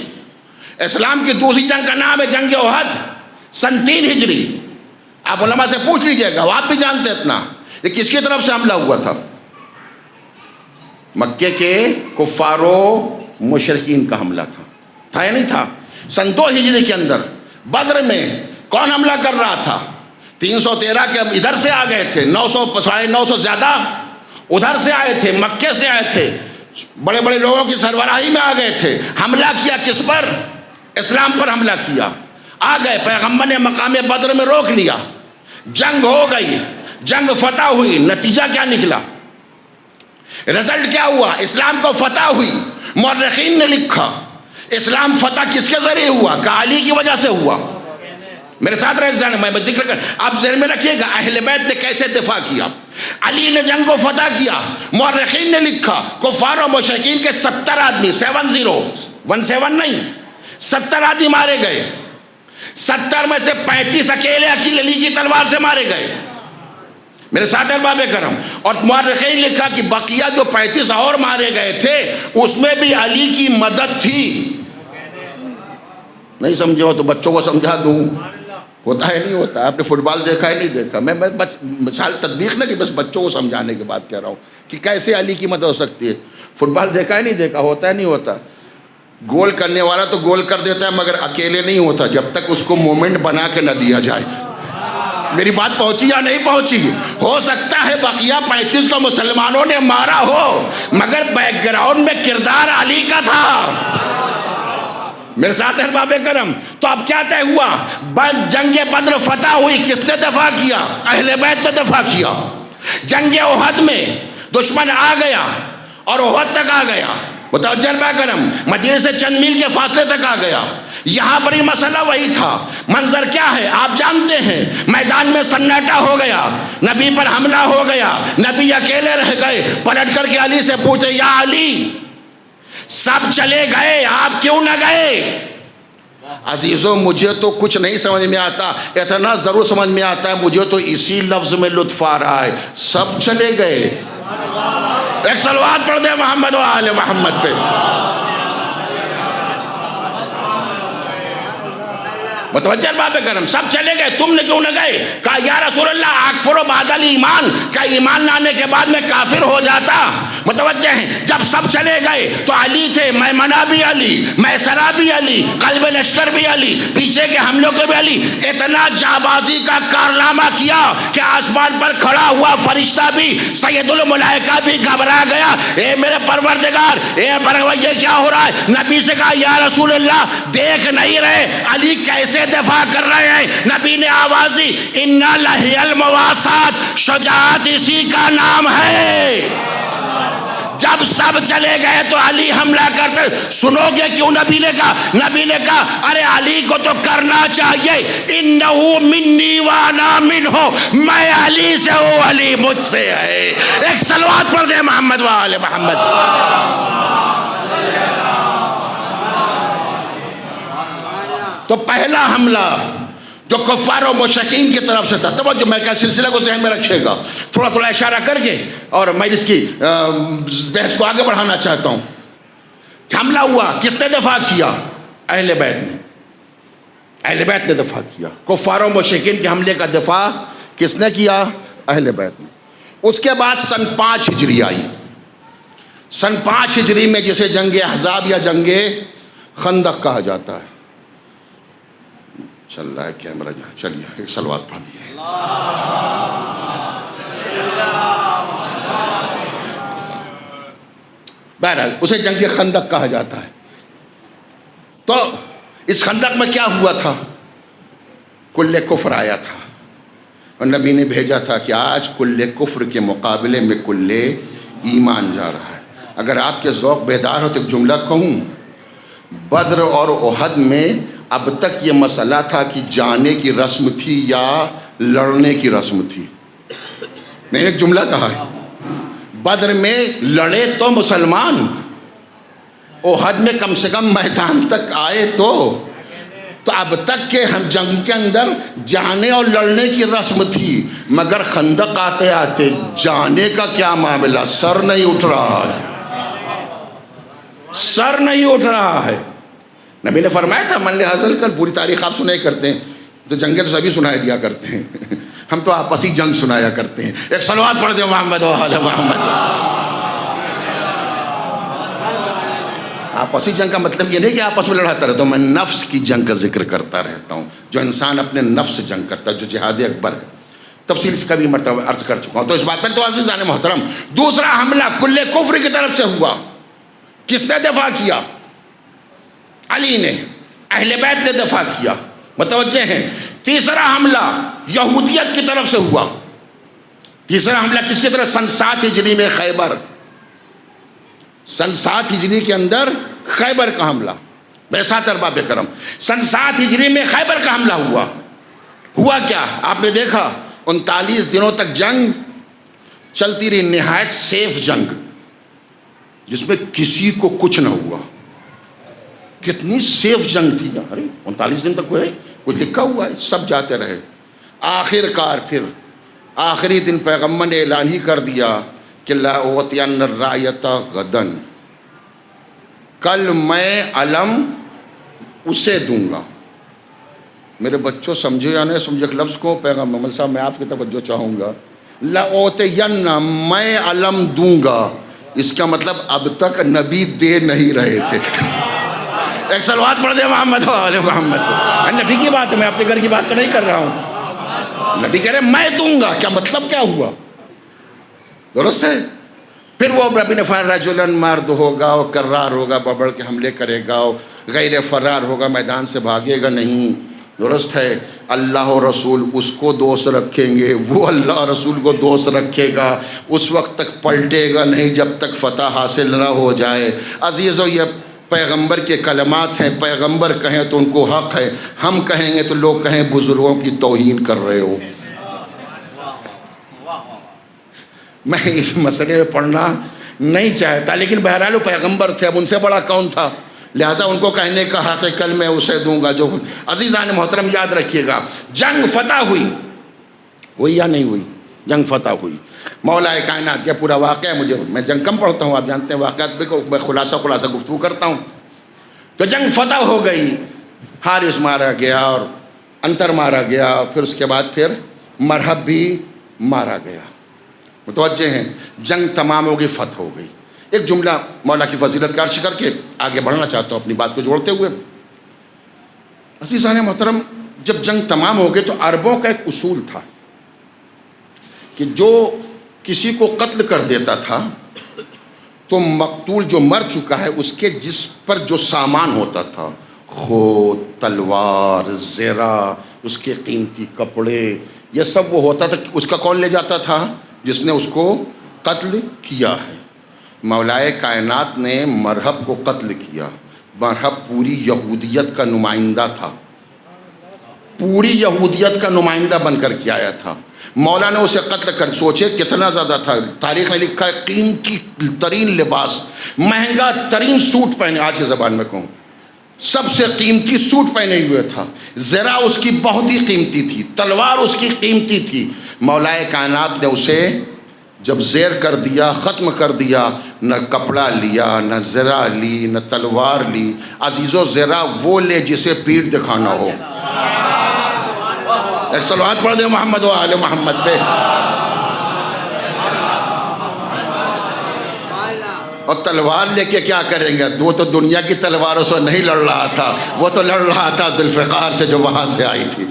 اسلام کی دوسری جنگ کا نام ہے جنگ احد سن 3 ہجری. آپ علماء سے پوچھ لیجئے گا، وہ آپ بھی جانتے اتنا. یہ کس کی طرف سے حملہ ہوا تھا؟ مکے کے کفار و مشرکین کا حملہ تھا یا نہیں تھا؟ سن 2 ہجری کے اندر بدر میں کون حملہ کر رہا تھا؟ 313 کے ادھر سے آ گئے تھے، 900 زیادہ ادھر سے آئے تھے، مکے سے آئے تھے، بڑے بڑے لوگوں کی سربراہی میں آ گئے تھے. حملہ کیا کس پر؟ اسلام پر حملہ کیا. آ گئے، پیغمبر نے مقام بدر میں روک لیا، جنگ ہو گئی، جنگ فتح ہوئی. نتیجہ کیا نکلا؟ رزلٹ کیا ہوا؟ اسلام کو فتح ہوئی. مورخین نے لکھا اسلام فتح کس کے ذریعے ہوا؟ کہ علی کی وجہ سے ہوا. میرے ساتھ رہے ذہن میں ذکر کر، آپ ذہن میں رکھیے گا اہل بیت نے کیسے دفاع کیا. علی نے جنگ کو فتح کیا. مورخین نے لکھا کفار و مشرکین کے 70 آدمی 17 نہیں 70 آدمی مارے گئے. 70 میں سے 35 اکیلے علی کی تلوار سے مارے گئے. میرے ساتھ احباب کرم. اور مورخین نے لکھا کہ بقیہ جو 35 اور مارے گئے تھے اس میں بھی علی کی مدد تھی. نہیں سمجھے ہو تو بچوں کو سمجھا دوں. ہوتا ہے نہیں ہوتا؟ آپ نے فٹ بال دیکھا ہے نہیں دیکھا؟ میں بس مثال تطبیق نہ کہ بس بچوں کو سمجھانے کے بعد کہہ رہا ہوں کہ کیسے علی کی مدد ہو سکتی ہے. فٹ بال دیکھا ہے نہیں دیکھا؟ ہوتا ہے نہیں ہوتا؟ گول کرنے والا تو گول کر دیتا ہے مگر اکیلے نہیں ہوتا جب تک اس کو مومنٹ بنا کے نہ دیا جائے. میری بات پہنچی یا نہیں پہنچی؟ ہو سکتا ہے بقیہ 35 کو مسلمانوں نے مارا ہو مگر بیک گراؤنڈ میں کردار علی کا تھا. میرے ساتھ احباب کرم. تو اب کیا طے ہوا؟ جنگ بدر فتح ہوئی. کس نے دفاع کیا؟ اہل بیت نے دفاع کیا. جنگ احد میں دشمن آ گیا اور احد تک آ گیا. متوجہ احباب کرم، مدینے سے چند میل کے فاصلے تک آ گیا. یہاں پر ہی مسئلہ وہی تھا. منظر کیا ہے آپ جانتے ہیں، میدان میں سناٹا ہو گیا، نبی پر حملہ ہو گیا، نبی اکیلے رہ گئے. پلٹ کر کے علی سے پوچھے، یا علی سب چلے گئے آپ کیوں نہ گئے؟ عزیزوں مجھے تو کچھ نہیں سمجھ میں آتا، اتنا ضرور سمجھ میں آتا ہے مجھے تو اسی لفظ میں لطف آ رہا ہے، سب چلے گئے. ایک صلوات پڑھ دے محمد و آل محمد پہ. متوجہ باب کرم، سب چلے گئے، تم نے کیوں نہ گئے؟ کہا یا رسول اللہ اکفر بعد الایمان، کہا ایمان لانے کے بعد میں کافر ہو جاتا. متوجہ ہیں، جب سب چلے گئے تو علی تھے، میمنہ بھی علی، میسرہ بھی علی، قلب لشکر بھی علی، پیچھے کے حملوں کے بھی علی. اتنا جابازی کا کارنامہ کیا کہ آسمان پر کھڑا ہوا فرشتہ بھی، سید الملائکہ بھی گھبرا گیا. اے میرے پروردگار، یہ کیا ہو رہا ہے؟ نبی سے کہا یا رسول اللہ دیکھ نہیں رہے علی کیسے دفاع کر رہے ہیں؟ نبی نے آواز دی، اِنَّ لَهِيَ الْمَوَاسَاتِ، شجاعت اسی کا نام ہے. جب سب چلے گئے تو علی حملہ کرتے. سنو گے کیوں نبی نے کہا؟ نبی نے کہا ارے علی کو تو کرنا چاہیے، اِنَّهُ مِنِّي وَأَنَا مِنْهُ، میں علی سے ہوں علی مجھ سے ہے. ایک صلوات پڑھ دے محمد و آل محمد. تو پہلا حملہ جو کفار و مشرکین کی طرف سے تھا، توجہ میں کیا سلسلہ کو ذہن میں رکھے گا، تھوڑا تھوڑا اشارہ کر کے اور میں اس کی بحث کو آگے بڑھانا چاہتا ہوں. حملہ ہوا، کس نے دفاع کیا؟ اہل بیت نے. اہل بیت نے دفاع کیا. کفار و مشرکین کے حملے کا دفاع کس نے کیا؟ اہل بیت نے. اس کے بعد سن 5 ہجری آئی. سن 5 ہجری میں جسے جنگ احزاب یا جنگ خندق کہا جاتا ہے. چل رہا ہے کیمرہ جہاں، چلیے ایک صلوات پڑھ دیے. بہرحال اسے جنگ خندق کہا جاتا ہے. تو اس خندق میں کیا ہوا تھا؟ کل کفر آیا تھا اور نبی نے بھیجا تھا کہ آج کل کفر کے مقابلے میں کل ایمان جا رہا ہے. اگر آپ کے ذوق بیدار ہو تو ایک جملہ کہوں، بدر اور احد میں اب تک یہ مسئلہ تھا کہ جانے کی رسم تھی یا لڑنے کی رسم تھی. میں نے ایک جملہ کہا ہے، بدر میں لڑے تو مسلمان، احد میں کم سے کم میدان تک آئے تو اب تک کہ ہم جنگ کے اندر جانے اور لڑنے کی رسم تھی، مگر خندق آتے آتے جانے کا کیا معاملہ، سر نہیں اٹھ رہا ہے، سر نہیں اٹھ رہا ہے۔ نبی نے فرمایا تھا من لحاظل کل، پوری تاریخ آپ سنائی کرتے ہیں تو جنگیں تو سبھی سنائی دیا کرتے ہیں، ہم تو آپسی جنگ سنایا کرتے ہیں۔ ایک صلوات پڑھ دیں محمد و آل محمد۔ آپسی جنگ کا مطلب یہ نہیں کہ آپس میں لڑاتا رہتا ہوں، میں نفس کی جنگ کا ذکر کرتا رہتا ہوں، جو انسان اپنے نفس سے جنگ کرتا ہے، جو جہاد اکبر ہے۔ تفصیل سے کبھی مرتبہ عرض کر چکا ہوں، تو اس بات پر تو عزیزان محترم، دوسرا حملہ کل کفر کی طرف سے ہوا۔ کس نے دفاع کیا؟ علی نے، اہل بیت نے دفاع کیا، متوجہ ہیں۔ تیسرا حملہ یہودیت کی طرف سے ہوا۔ تیسرا حملہ کس کی طرف؟ سن 7 ہجری میں خیبر، سن 7 ہجری کے اندر خیبر کا حملہ، میرے ساتھ ارباب کرم، سن 7 ہجری میں خیبر کا حملہ ہوا۔ ہوا کیا؟ آپ نے دیکھا 39 دنوں تک جنگ چلتی رہی، نہایت سیف جنگ، جس میں کسی کو کچھ نہ ہوا۔ کتنی سیف جنگ تھی، ارے 39 دن تک کوئی لکھا ہوا ہے، سب جاتے رہے۔ آخر کار پھر آخری دن پیغمبر نے اعلان ہی کر دیا کہ لا اوتین الرایۃ غدن، کل میں علم اسے دوں گا۔ میرے بچوں سمجھے یا نہیں سمجھے ایک لفظ کو، پیغمبر محمد صاحب میں آپ کی توجہ چاہوں گا، لا اوتین، میں علم دوں گا، اس کا مطلب اب تک نبی دے نہیں رہے تھے۔ ایک صلوات پڑھ دے محمد و آل محمد۔ نبی کی بات ہے، میں اپنے گھر کی بات تو نہیں کر رہا ہوں۔ نبی کہہ رہے میں دوں گا، کیا مطلب کیا ہوا؟ درست ہے۔ پھر وہ ربی نے فرمایا رجلن مرد ہوگا، وہ کرار ہوگا، ببڑ کے حملے کرے گا، غیر فرار ہوگا، میدان سے بھاگے گا نہیں۔ درست ہے۔ اللہ و رسول اس کو دوست رکھیں گے، وہ اللہ رسول کو دوست رکھے گا، اس وقت تک پلٹے گا نہیں جب تک فتح حاصل نہ ہو جائے۔ عزیزو یہ پیغمبر کے کلمات ہیں، پیغمبر کہیں تو ان کو حق ہے، ہم کہیں گے تو لوگ کہیں بزرگوں کی توہین کر رہے ہو۔ میں اس مسئلے میں پڑھنا نہیں چاہتا، لیکن بہرحال وہ پیغمبر تھے، اب ان سے بڑا کون تھا، لہٰذا ان کو کہنے کا حق ہے کل میں اسے دوں گا جو۔ عزیزان محترم یاد رکھیے گا، جنگ فتح ہوئی یا نہیں ہوئی؟ جنگ فتح ہوئی۔ مولا کائنات کا پورا واقعہ، میں جنگ کم پڑھتا ہوں، آپ جانتے ہیں واقعات بھی کو میں خلاصہ گفتگو کرتا ہوں۔ تو جنگ فتح ہو گئی، حارث مارا گیا اور انتر مارا گیا، پھر اس کے بعد پھر مرحب بھی مارا گیا۔ متوجہ ہیں، جنگ تمام ہو گئی، فتح ہو گئی۔ ایک جملہ مولا کی فضیلت کا عرض کر کے آگے بڑھنا چاہتا ہوں اپنی بات کو جوڑتے ہوئے۔ عزیزان محترم، جب جنگ تمام ہو گئی تو عربوں کا ایک اصول تھا کہ جو کسی کو قتل کر دیتا تھا تو مقتول جو مر چکا ہے اس کے جس پر جو سامان ہوتا تھا، خود، تلوار، زرہ، اس کے قیمتی کپڑے، یہ سب وہ ہوتا تھا، اس کا کون لے جاتا تھا؟ جس نے اس کو قتل کیا ہے۔ مولائے کائنات نے مرحب کو قتل کیا۔ مرحب پوری یہودیت کا نمائندہ تھا، پوری یہودیت کا نمائندہ بن کر کے آیا تھا۔ مولا نے اسے قتل کر، سوچے کتنا زیادہ تھا، تاریخ نے لکھا ہے قیمتی ترین لباس، مہنگا ترین سوٹ پہنے، آج کے زبان میں کہوں سب سے قیمتی سوٹ پہنے ہوئے تھا، زرہ اس کی بہت ہی قیمتی تھی، تلوار اس کی قیمتی تھی۔ مولائے کائنات نے اسے جب زیر کر دیا، ختم کر دیا، نہ کپڑا لیا، نہ زرہ لی، نہ تلوار لی۔ عزیزو زرہ وہ لے جسے پیٹھ دکھانا ہو۔ ایک صلوات پڑھ دیں محمد و آل محمد پہ۔ اور تلوار لے کے کیا کریں گے؟ وہ تو دنیا کی تلواروں سے نہیں لڑ رہا تھا، وہ تو لڑ رہا تھا ذوالفقار سے جو وہاں سے آئی تھی۔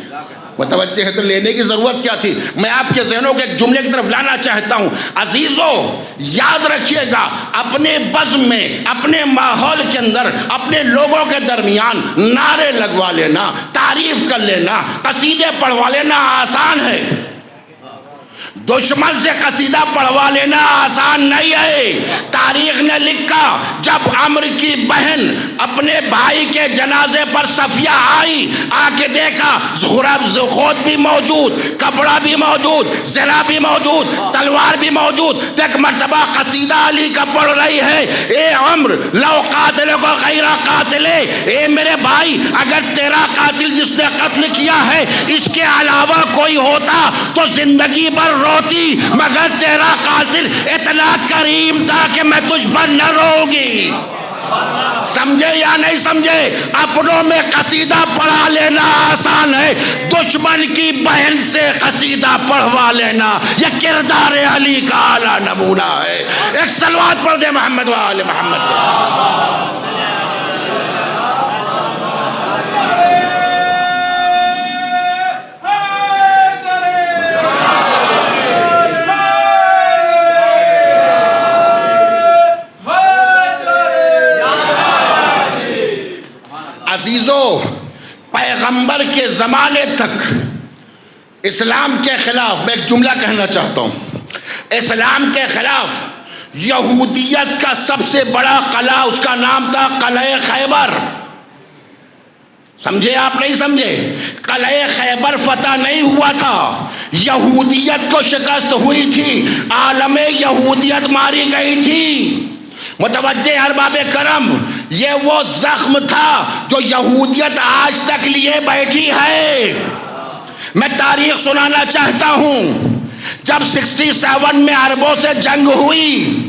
متوجہ ہے؟ تو لینے کی ضرورت کیا تھی؟ میں آپ کے ذہنوں کے ایک جملے کی طرف لانا چاہتا ہوں۔ عزیزو یاد رکھیے گا، اپنے بزم میں، اپنے ماحول کے اندر، اپنے لوگوں کے درمیان نعرے لگوا لینا، تعریف کر لینا، قصیدے پڑھوا لینا آسان ہے، دشمن سے قصیدہ پڑھوا لینا آسان نہیں ہے۔ تاریخ نے لکھا جب عمرو کی بہن اپنے بھائی کے جنازے پر صفیہ آئی، آ کے دیکھا خود بھی موجود، کپڑا بھی موجود، زرہ بھی موجود، تلوار بھی موجود، تو ایک مرتبہ قصیدہ علی کا پڑھ رہی ہے، اے عمرو لو قاتل کو غیر قاتل، اے میرے بھائی اگر تیرا قاتل جس نے قتل کیا ہے اس کے علاوہ کوئی ہوتا تو زندگی پر روتی، مگر تیرا قاتل اتنا کریم تھا کہ میں تجھ پر نہ روؤں گی۔ سمجھے یا نہیں سمجھے؟ اپنوں میں قصیدہ پڑھا لینا آسان ہے، دشمن کی بہن سے قصیدہ پڑھوا لینا یہ کردار علی کا اعلیٰ نمونہ ہے۔ ایک صلوات پڑھ دے محمد و آل محمد۔ عزیزو، پیغمبر کے زمانے تک اسلام کے خلاف میں ایک جملہ کہنا چاہتا ہوں، اسلام کے خلاف یہودیت کا سب سے بڑا قلعہ اس کا نام تھا قلعہ خیبر۔ سمجھے آپ نہیں سمجھے؟ قلعہ خیبر فتح نہیں ہوا تھا، یہودیت کو شکست ہوئی تھی، عالم یہودیت ماری گئی تھی۔ متوجہ ارباب کرم، یہ وہ زخم تھا جو یہودیت آج تک لیے بیٹھی ہے۔ میں تاریخ سنانا چاہتا ہوں، جب 67 میں عربوں سے جنگ ہوئی،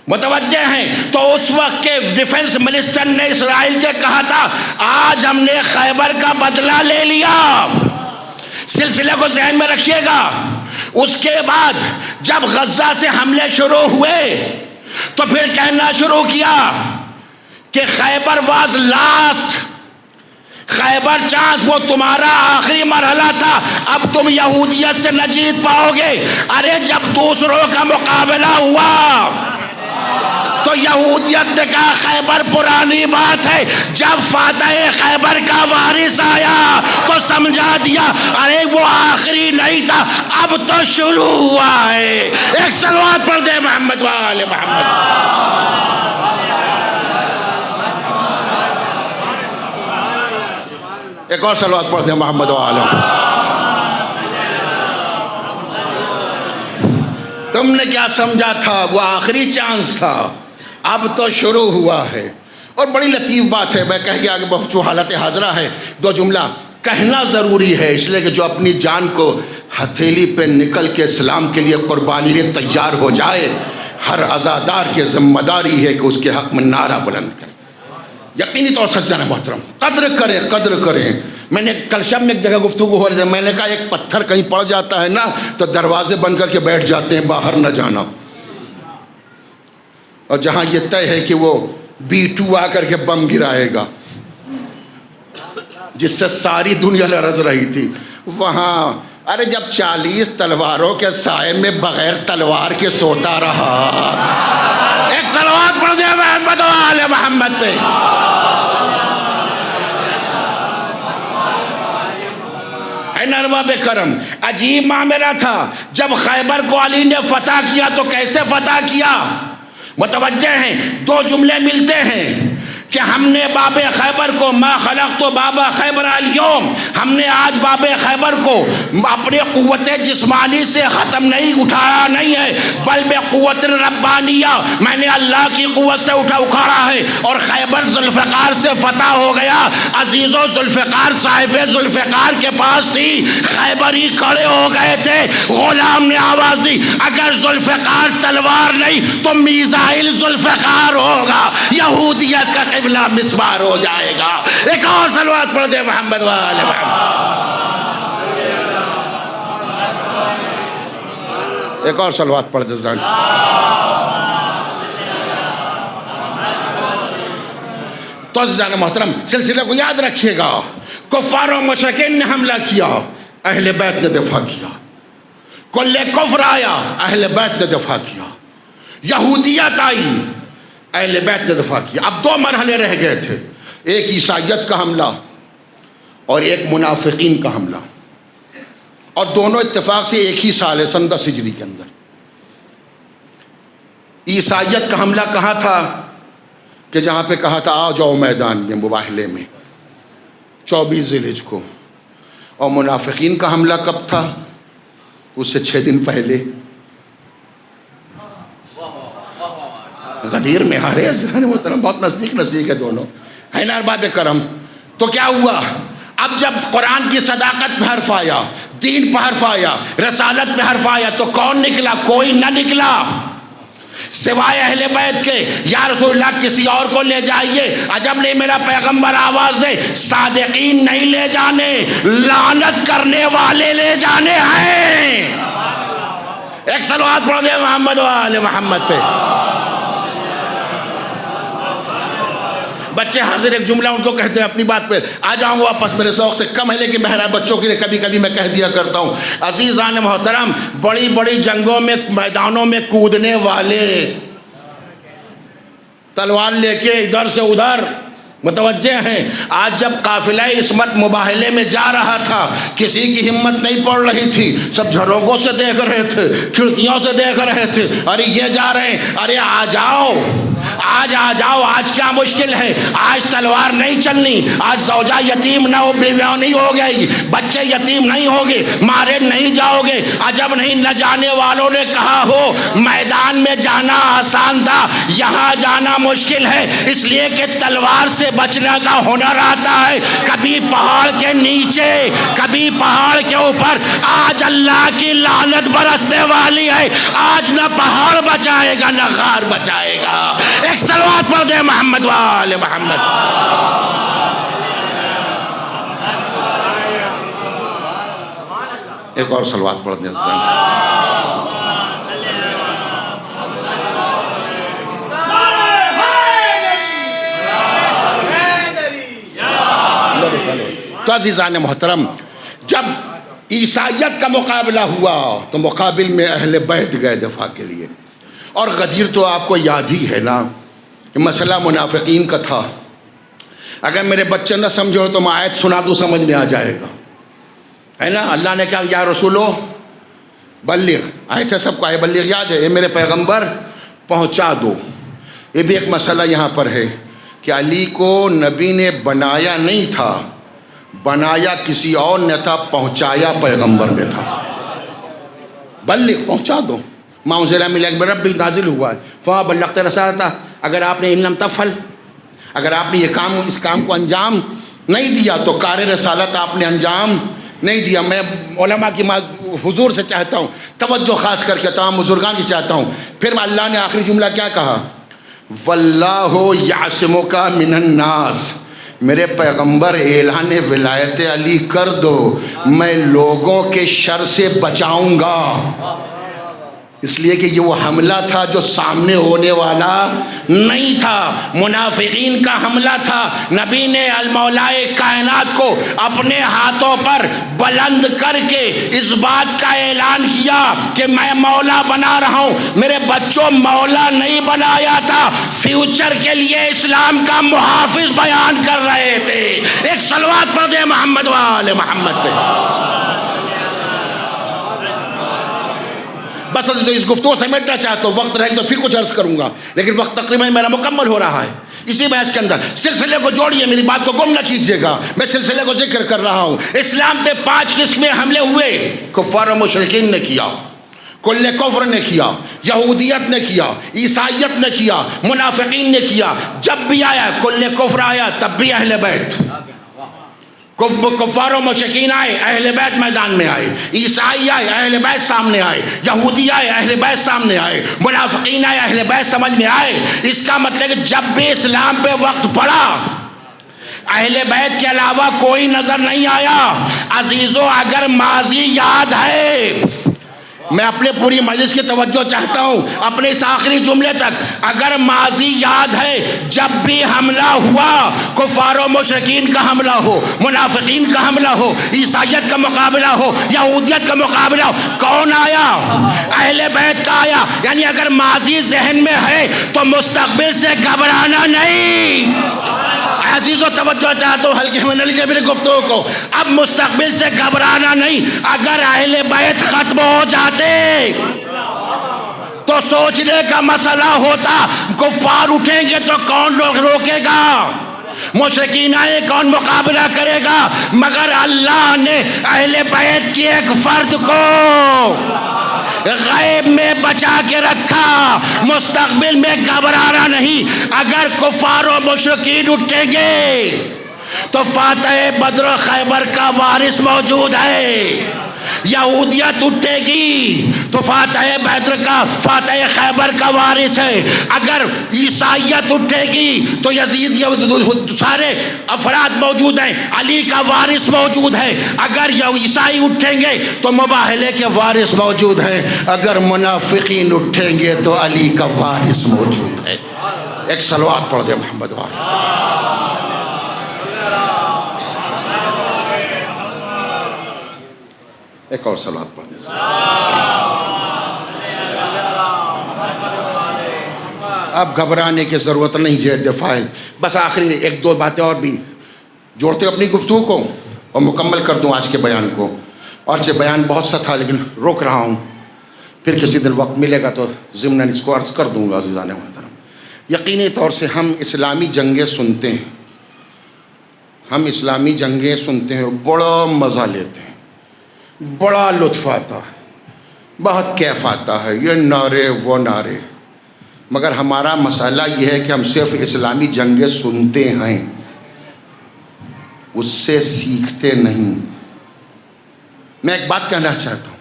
متوجہ ہیں، تو اس وقت کے ڈیفنس منسٹر نے اسرائیل سے کہا تھا آج ہم نے خیبر کا بدلہ لے لیا۔ سلسلے کو ذہن میں رکھیے گا۔ اس کے بعد جب غزہ سے حملے شروع ہوئے تو پھر کہنا شروع کیا کہ خیبر واز لاسٹ، خیبر چانس، وہ تمہارا آخری مرحلہ تھا، اب تم یہودیت سے نہ جیت پاؤ گے۔ ارے جب دوسروں کا مقابلہ ہوا تو یہودیت نے کہا خیبر پرانی بات ہے، جب فاتح خیبر کا وارث آیا تو سمجھا دیا ارے وہ آخری نہیں تھا، اب تو شروع ہوا ہے۔ ایک صلوات پڑھ دے محمد و آل محمد۔ ایک اور صلوات پڑھ دے محمد و آل محمد۔ تم نے کیا سمجھا تھا وہ آخری چانس تھا، اب تو شروع ہوا ہے۔ اور بڑی لطیف بات ہے، میں کہہ گیا کہ بہت جو حالت حاضرہ ہے، دو جملہ کہنا ضروری ہے، اس لیے کہ جو اپنی جان کو ہتھیلی پہ نکل کے اسلام کے لیے قربانی لیے تیار ہو جائے، ہر عزادار کی ذمہ داری ہے کہ اس کے حق میں نعرہ بلند کرے۔ یقینی طور سے جانا محترم، قدر کریں۔ میں نے کل شب میں ایک جگہ گفتگو ہو رہی ہے، میں نے کہا ایک پتھر کہیں پڑ جاتا ہے نا تو دروازے بند کر کے بیٹھ جاتے ہیں، باہر نہ جانا۔ اور جہاں یہ طے ہے کہ وہ B2 آ کر کے بم گرائے گا جس سے ساری دنیا لرز رہی تھی، وہاں ارے جب 40 تلواروں کے سائے میں بغیر تلوار کے سوتا رہا۔ ایک صلوات پڑھ دے محمد و آل محمد پہ۔ ارباب کرم، عجیب معاملہ تھا، جب خیبر کو علی نے فتح کیا تو کیسے فتح کیا؟ متوجہ ہیں، دو جملے ملتے ہیں کہ ہم نے باب خیبر کو ما خلقت باب خیبر اليوم، ہم نے آج باب خیبر کو اپنی قوت جسمانی سے ختم نہیں اٹھایا نہیں ہے، بل بے قوت ربانیہ، میں نے اللہ کی قوت سے اکھاڑا ہے اور خیبر ذوالفقار سے فتح ہو گیا۔ عزیزو، ذوالفقار صاحب ذوالفقار کے پاس تھی، خیبری کھڑے ہو گئے تھے، غلام نے آواز دی اگر ذوالفقار تلوار نہیں تو میزائل ذوالفقار ہوگا، یہودیت کا قبلہ مسمار ہو جائے گا۔ ایک اور صلوات پڑھ دے محمد و آل محمد۔ ایک اور صلوات پڑھ دے زن۔ تو عزیزان محترم، سلسلے کو یاد رکھیے گا، کفار و مشرکین نے حملہ کیا، اہل بیت نے دفاع کیا، کل کفر آیا، اہل بیت نے دفاع کیا، یہودیت آئی، اہل بیت نے دفاع کیا۔ اب دو مرحلے رہ گئے تھے، ایک عیسائیت کا حملہ اور ایک منافقین کا حملہ، اور دونوں اتفاق سے ایک ہی سال ہے، سن 10 ہجری کے اندر۔ عیسائیت کا حملہ کہاں تھا کہ جہاں پہ کہا تھا آ جاؤ میدان میں مباہلے میں، 24 ذی الحجہ کو۔ اور منافقین کا حملہ کب تھا؟ اس سے 6 دن پہلے غدیر میں۔ ہارے محترم بہت نزدیک ہے دونوں، ہے نا ارباب کرم۔ تو کیا ہوا؟ اب جب قرآن کی صداقت پہ حرف آیا، دین پہ حرف آیا، رسالت پہ حرف آیا، تو کون نکلا؟ کوئی نہ نکلا سوائے اہل بیت کے۔ یا رسول اللہ کسی اور کو لے جائیے، عجب نہیں میرا پیغمبر آواز دے، صادقین نہیں لے جانے، لعنت کرنے والے لے جانے ہیں۔ ایک صلوات پڑھ دے محمد و آل محمد پہ۔ بچے حاضر، ایک جملہ ان کو کہتے ہیں اپنی بات پہ آ جاؤں، واپس میرے ذوق سے کم ہے لیکن بہرحال بچوں کے لیے کبھی کبھی میں کہہ دیا کرتا ہوں۔ عزیزان محترم، بڑی بڑی جنگوں میں میدانوں میں کودنے والے، تلوار لے کے ادھر سے ادھر متوجہ ہیں۔ آج جب قافلہ عصمت مباہلے میں جا رہا تھا، کسی کی ہمت نہیں پڑ رہی تھی، سب جھروگوں سے دیکھ رہے تھے، کھڑکیوں سے دیکھ رہے تھے، ارے یہ جا رہے ہیں، ارے آ جاؤ، آج آ جاؤ، آج کیا مشکل ہے، آج تلوار نہیں چلنی، آج زوجہ یتیم نہ ہو، بیویاں نہیں ہو گئی، بچے یتیم نہیں ہوگے، مارے نہیں جاؤ گے۔ عجب نہیں نہ جانے والوں نے کہا ہو میدان میں جانا آسان تھا، یہاں جانا مشکل ہے، اس لیے کہ تلوار سے بچنے کا ہنر آتا ہے۔ کبھی پہاڑ کے نیچے، کبھی پہاڑ کے اوپر، آج اللہ کی لعنت برسنے والی ہے، آج نہ پہاڑ بچائے گا نہ غار بچائے گا۔ ایک صلوات پڑھ دے محمد و آل محمد۔ ایک اور صلوات پڑھ دے۔ تو عزیزان محترم، جب عیسائیت کا مقابلہ ہوا تو مقابل میں اہل بیت گئے دفاع کے لیے۔ اور غدیر تو آپ کو یاد ہی ہے نا کہ مسئلہ منافقین کا تھا۔ اگر میرے بچے نہ سمجھو تو میں آیت سنا دوں، سمجھ میں آ جائے گا، ہے نا۔ اللہ نے کہا یا رسولو بلغ، آیت ہے سب کو، آئے بلغ یاد ہے، اے میرے پیغمبر پہنچا دو۔ یہ بھی ایک مسئلہ یہاں پر ہے کہ علی کو نبی نے بنایا نہیں تھا، بنایا کسی اور نے تھا، پہنچایا پیغمبر نے تھا۔ بلغ، پہنچا دو، ما انزل الیک من ربک نازل ہوا ہے، فما بلغت رسالتہ۔ اگر آپ نے ان لم تفعل، اگر آپ نے اس کام کو انجام نہیں دیا تو کار رسالت آپ نے انجام نہیں دیا۔ میں علماء کی حضور سے چاہتا ہوں، توجہ خاص کر کے تمام بزرگان کی چاہتا ہوں۔ پھر اللہ نے آخری جملہ کیا کہا؟ واللہ یعصمک من الناس، میرے پیغمبر اعلان ولایت علی کر دو، میں لوگوں کے شر سے بچاؤں گا۔ اس لیے کہ یہ وہ حملہ تھا جو سامنے ہونے والا نہیں تھا، منافقین کا حملہ تھا۔ نبی نے المولائے کائنات کو اپنے ہاتھوں پر بلند کر کے اس بات کا اعلان کیا کہ میں مولا بنا رہا ہوں۔ میرے بچوں، مولا نہیں بنایا تھا، فیوچر کے لیے اسلام کا محافظ بیان کر رہے تھے۔ ایک صلوات پڑھ دے محمد و آل محمد پہ۔ بس اس گفتگو سمیٹنا چاہتا ہوں، وقت رہے تو پھر کچھ عرض کروں گا، لیکن وقت تقریباً میرا مکمل ہو رہا ہے۔ اسی بحث کے اندر سلسلے کو جوڑیے، میری بات کو گم نہ کیجیے گا، میں سلسلے کو ذکر کر رہا ہوں۔ اسلام پہ 5 قسم میں حملے ہوئے، کفار و مشرکین نے کیا، کل کفر نے کیا، یہودیت نے کیا، عیسائیت نے کیا، منافقین نے کیا۔ جب بھی آیا کل کفر آیا تب بھی اہل بیت، کفار و مشرکین آئے اہل بیت میدان میں آئے، عیسائی آئے اہل بیت سامنے آئے، یہودی آئے اہل بیت سامنے آئے، منافقین آئے اہل بیت سمجھ میں آئے۔ اس کا مطلب کہ جب بھی اسلام پہ وقت پڑا اہل بیت کے علاوہ کوئی نظر نہیں آیا۔ عزیزو، اگر ماضی یاد ہے، میں اپنے پوری مجلس کی توجہ چاہتا ہوں اپنے اس آخری جملے تک، اگر ماضی یاد ہے جب بھی حملہ ہوا، کفار و مشرکین کا حملہ ہو، منافقین کا حملہ ہو، عیسائیت کا مقابلہ ہو، یہودیت کا مقابلہ ہو، کون آیا؟ اہل بیت کا آیا۔ یعنی اگر ماضی ذہن میں ہے تو مستقبل سے گھبرانا نہیں۔ عزیزو توجہ چاہتا ہوں ہلکے میں نہ لیجیے میری گفتگو کو. اب مستقبل سے گھبرانا نہیں. اگر اہل بیت ختم ہو جاتے تو سوچنے کا مسئلہ ہوتا کفار اٹھیں گے تو کون لوگ روکے گا, مشرکین آئے کون مقابلہ کرے گا. مگر اللہ نے اہل بیت کی ایک فرد کو غیب میں بچا کے رکھا. مستقبل میں گھبرانا نہیں. اگر کفار و مشرکین اٹھیں گے تو فاتح بدر و خیبر کا وارث موجود ہے. یہودیت اٹھے گی تو فاتح بدر کا فاتح خیبر کا وارث ہے. اگر عیسائیت اٹھے گی تو یزید سارے افراد موجود ہیں, علی کا وارث موجود ہے. اگر عیسائی اٹھیں گے تو مباہلے کے وارث موجود ہیں. اگر منافقین اٹھیں گے تو علی کا وارث موجود ہے. ایک صلوات پڑھ دے محمد والے. ایک اور صلوات پڑھ دیں. اب گھبرانے کی ضرورت نہیں ہے. دفاع بس آخری ایک دو باتیں اور بھی جوڑتے اپنی گفتگو کو اور مکمل کر دوں آج کے بیان کو. اور یہ بیان بہت سا تھا لیکن روک رہا ہوں, پھر کسی دن وقت ملے گا تو ضمناً اس کو عرض کر دوں گا. عزیزان محترم, یقینی طور سے ہم اسلامی جنگیں سنتے ہیں, ہم اسلامی جنگیں سنتے ہیں, بڑا مزہ لیتے ہیں, بڑا لطف آتا ہے, بہت کیف آتا ہے, یہ نعرے وہ نعرے. مگر ہمارا مسئلہ یہ ہے کہ ہم صرف اسلامی جنگیں سنتے ہیں, اس سے سیکھتے نہیں. میں ایک بات کہنا چاہتا ہوں,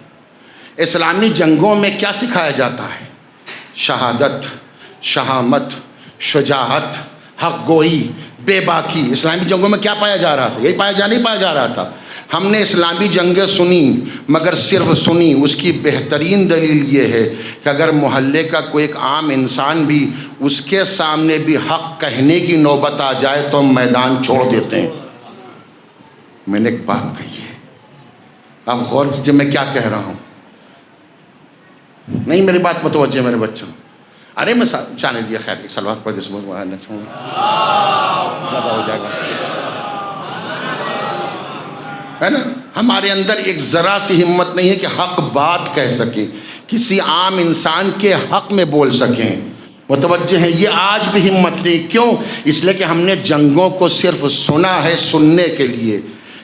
اسلامی جنگوں میں کیا سکھایا جاتا ہے؟ شہادت, شہامت, شجاعت, حق گوئی, بے باکی. اسلامی جنگوں میں کیا پایا جا رہا تھا؟ یہی نہیں پایا جا رہا تھا. ہم نے اسلامی جنگیں سنی مگر صرف سنی. اس کی بہترین دلیل یہ ہے کہ اگر محلے کا کوئی ایک عام انسان بھی اس کے سامنے بھی حق کہنے کی نوبت آ جائے تو ہم میدان چھوڑ دیتے ہیں. میں نے ایک بات کہی ہے, آپ غور کیجئے میں کیا کہہ رہا ہوں. نہیں میری بات متوجہ میرے بچوں. ارے میں چانے دیا خیر ایک صلوات پڑھ دے زیادہ ہو جائے گا ہے نا. ہمارے اندر ایک ذرا سی ہمت نہیں ہے کہ حق بات کہہ سکیں, کسی عام انسان کے حق میں بول سکیں. متوجہ ہیں, یہ آج بھی ہمت نہیں. کیوں؟ اس لیے کہ ہم نے جنگوں کو صرف سنا ہے سننے کے لیے,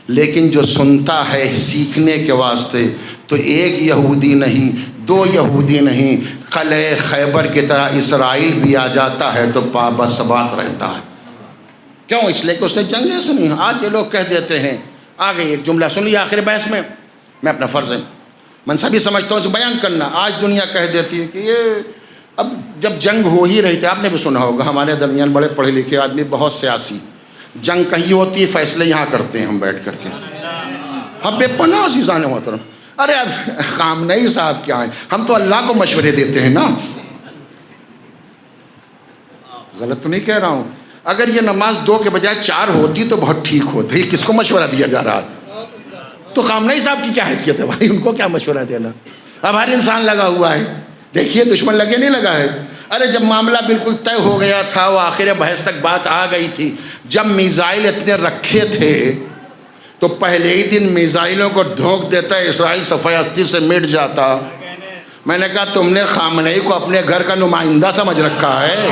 لیکن جو سنتا ہے سیکھنے کے واسطے تو ایک یہودی نہیں, دو یہودی نہیں, قلعہ خیبر کی طرح اسرائیل بھی آ جاتا ہے تو پابا ثبات رہتا ہے. کیوں؟ اس لیے کہ اس نے جنگیں سنی. آج یہ لوگ کہہ دیتے ہیں, آگے ایک جملہ سن لیا آخر بحث میں, میں اپنا فرض ہے منصبی سمجھتا ہوں اسے بیان کرنا. آج دنیا کہہ دیتی ہے کہ یہ اب جب جنگ ہو ہی رہی تھی, آپ نے بھی سنا ہوگا ہمارے درمیان بڑے پڑھے لکھے آدمی بہت سیاسی, جنگ کہیں ہوتی ہے فیصلے یہاں کرتے ہیں ہم بیٹھ کر کے. ہم بے پناہ عزیزان محترم. ارے اب خامنئی صاحب کیا ہیں, ہم تو اللہ کو مشورے دیتے ہیں نا. غلط تو نہیں کہہ رہا ہوں. اگر یہ نماز 2 کے بجائے 4 ہوتی تو بہت ٹھیک ہوتا. یہ کس کو مشورہ دیا جا رہا ہے؟ تو خامنئی صاحب کی کیا حیثیت ہے بھائی, ان کو کیا مشورہ دینا. اب ہر انسان لگا ہوا ہے, دیکھیے دشمن لگے نہیں لگا ہے. ارے جب معاملہ بالکل طے ہو گیا تھا, وہ آخر بحث تک بات آ گئی تھی, جب میزائل اتنے رکھے تھے تو پہلے ہی دن میزائلوں کو ڈھونک دیتا ہے اسرائیل صفحہ 38 سے مٹ جاتا. میں نے کہا تم نے خامنئی کو اپنے گھر کا نمائندہ سمجھ رکھا ہے.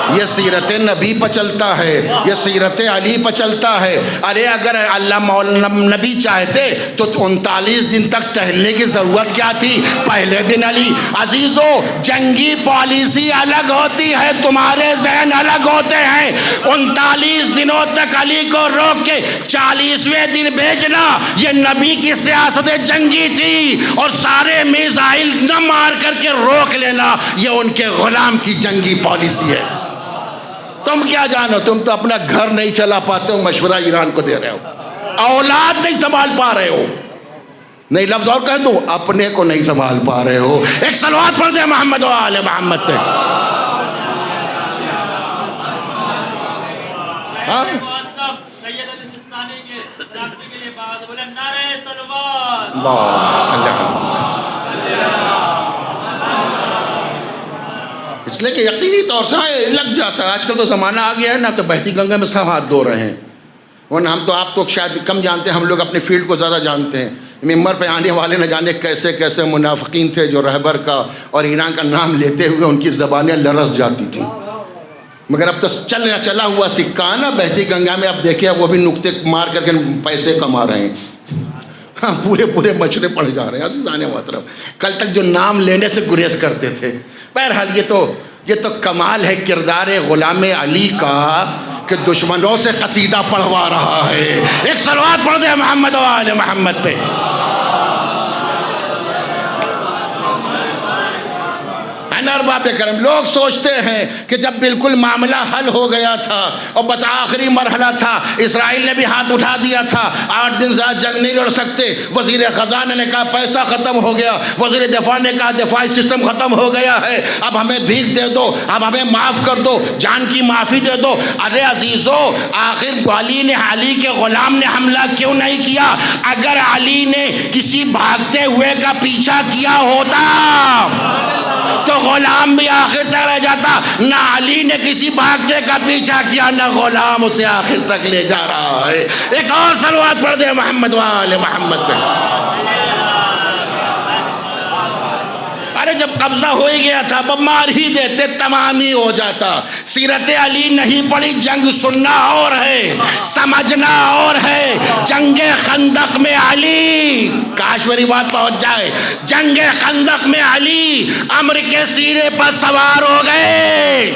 یہ سیرت نبی پہ چلتا ہے, یہ سیرت علی پہ چلتا ہے. ارے اگر اللہ نبی چاہتے تو 39 دن تک ٹہلنے کی ضرورت کیا تھی؟ پہلے دن علی. عزیزو, جنگی پالیسی الگ ہوتی ہے, تمہارے ذہن الگ ہوتے ہیں. 39 دنوں تک علی کو روک کے 40ویں دن بھیجنا یہ نبی کی سیاست جنگی تھی, اور سارے میزائل نہ مار کر کے روک لینا یہ ان کے غلام کی جنگی پالیسی ہے. تم کیا جانو, تم تو اپنا گھر نہیں چلا پاتے ہو, مشورہ ایران کو دے رہے ہو. اولاد نہیں سنبھال پا رہے ہو. نہیں لفظ اور کہہ دوں, اپنے کو نہیں سنبھال پا رہے ہو. ایک صلوات پڑھ دے محمد و آل محمد پہ. اس لیے کہ یقینی طور سے لگ جاتا ہے. آج کل تو زمانہ آ گیا ہے نا، تو بہتی گنگا میں سب ہاتھ دھو رہے ہیں. ورنہ ہم تو آپ تو شاید کم جانتے ہیں، ہم لوگ اپنے فیلڈ کو زیادہ جانتے ہیں. ممبر پہ آنے والے نہ جانے کیسے کیسے منافقین تھے جو رہبر کا اور ایران کا نام لیتے ہوئے ان کی زبانیں لرز جاتی تھیں. مگر اب تو چلا ہوا سکہ نا بہتی گنگا میں. اب دیکھیں وہ بھی نقطے مار کر کے پیسے کما رہے ہیں. ہاں پورے مچھرے پڑ جا رہے ہیں عزیزان محترم. کل تک جو نام لینے سے گریز کرتے تھے. بہرحال یہ تو کمال ہے کردار غلام علی کا کہ دشمنوں سے قصیدہ پڑھوا رہا ہے. ایک صلوات پڑھ دے محمد و آل محمد پہ. ارباب کرم، لوگ سوچتے ہیں کہ جب بالکل معاملہ حل ہو گیا تھا اور بس آخری مرحلہ تھا، اسرائیل نے بھی ہاتھ اٹھا دیا تھا، 8 دن زیادہ جنگ نہیں لڑ سکتے. وزیر خزانہ نے کہا پیسہ ختم ہو گیا، وزیر دفاع نے کہا دفاعی سسٹم ختم ہو گیا ہے، اب ہمیں بھیک دے دو، اب ہمیں معاف کر دو، جان کی معافی دے دو. ارے عزیزو، آخر علی کے غلام نے حملہ کیوں نہیں کیا؟ اگر علی نے کسی بھاگتے ہوئے کا پیچھا کیا ہوتا تو غلام بھی آخر تک رہ جاتا. نہ علی نے کسی بھاگتے کا پیچھا کیا، نہ غلام اسے آخر تک لے جا رہا ہے. ایک اور صلوات پڑھ دے محمد و آل محمد پہ. ارے جب قبضہ ہو ہی گیا تھا، اب مار ہی دیتے تمام ہی ہو جاتا. سیرت علی نہیں پڑھی، جنگ سننا اور ہے سمجھنا اور ہے. جنگ خندق میں علی، کاش میری بات پہنچ جائے، جنگ خندق میں علی امر کے سینے پر سوار ہو گئے.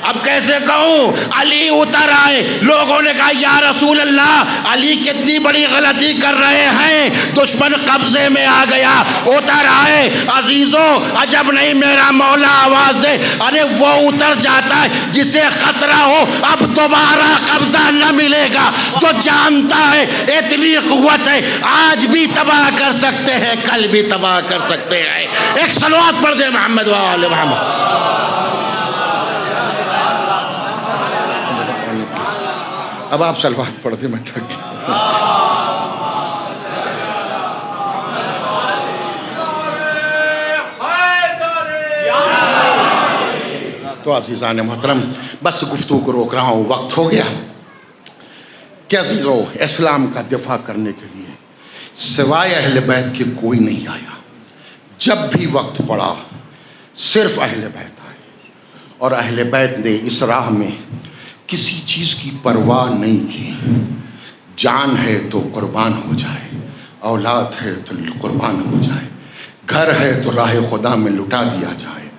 اب کیسے کہوں؟ علی اتر آئے. لوگوں نے کہا یا رسول اللہ، علی کتنی بڑی غلطی کر رہے ہیں، دشمن قبضے میں آ گیا. اتر آئے. عزیزو عجب نہیں میرا مولا آواز دے. ارے وہ اتر جاتا ہے جسے خطرہ ہو اب دوبارہ قبضہ نہ ملے گا، جو جانتا ہے اتنی قوت ہے آج بھی تباہ کر سکتے ہیں، کل بھی تباہ کر سکتے ہیں. ایک صلوات پڑھ دے محمد و آل محمد. اب آپ صلوات پڑھ دیں، میں تھک گیا. تو عزیزان محترم، بس گفتگو کو روک رہا ہوں، وقت ہو گیا. کہ عزیزو، اسلام کا دفاع کرنے کے لیے سوائے اہل بیت کے کوئی نہیں آیا. جب بھی وقت پڑا صرف اہل بیت آئے، اور اہل بیت نے اس راہ میں کسی چیز کی پرواہ نہیں کی. جان ہے تو قربان ہو جائے، اولاد ہے تو قربان ہو جائے، گھر ہے تو راہ خدا میں لٹا دیا جائے.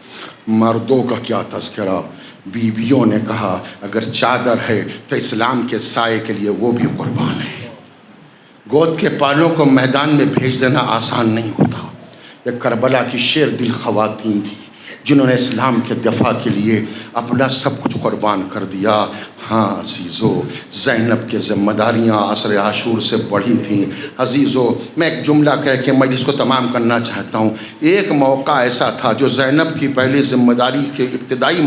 مردوں کا کیا تذکرہ، بیویوں نے کہا اگر چادر ہے تو اسلام کے سائے کے لیے وہ بھی قربان ہے. گود کے پالوں کو میدان میں بھیج دینا آسان نہیں ہوتا. یہ کربلا کی شیر دل خواتین تھی جنہوں نے اسلام کے دفاع کے لیے اپنا سب کچھ قربان کر دیا. ہاں عزیزو، زینب کے ذمہ داریاں عصر عاشور سے بڑھی تھیں. عزیزو، میں ایک جملہ کہہ کے مجلس کو تمام کرنا چاہتا ہوں. ایک موقع ایسا تھا جو زینب کی پہلی ذمہ داری کے ابتدائی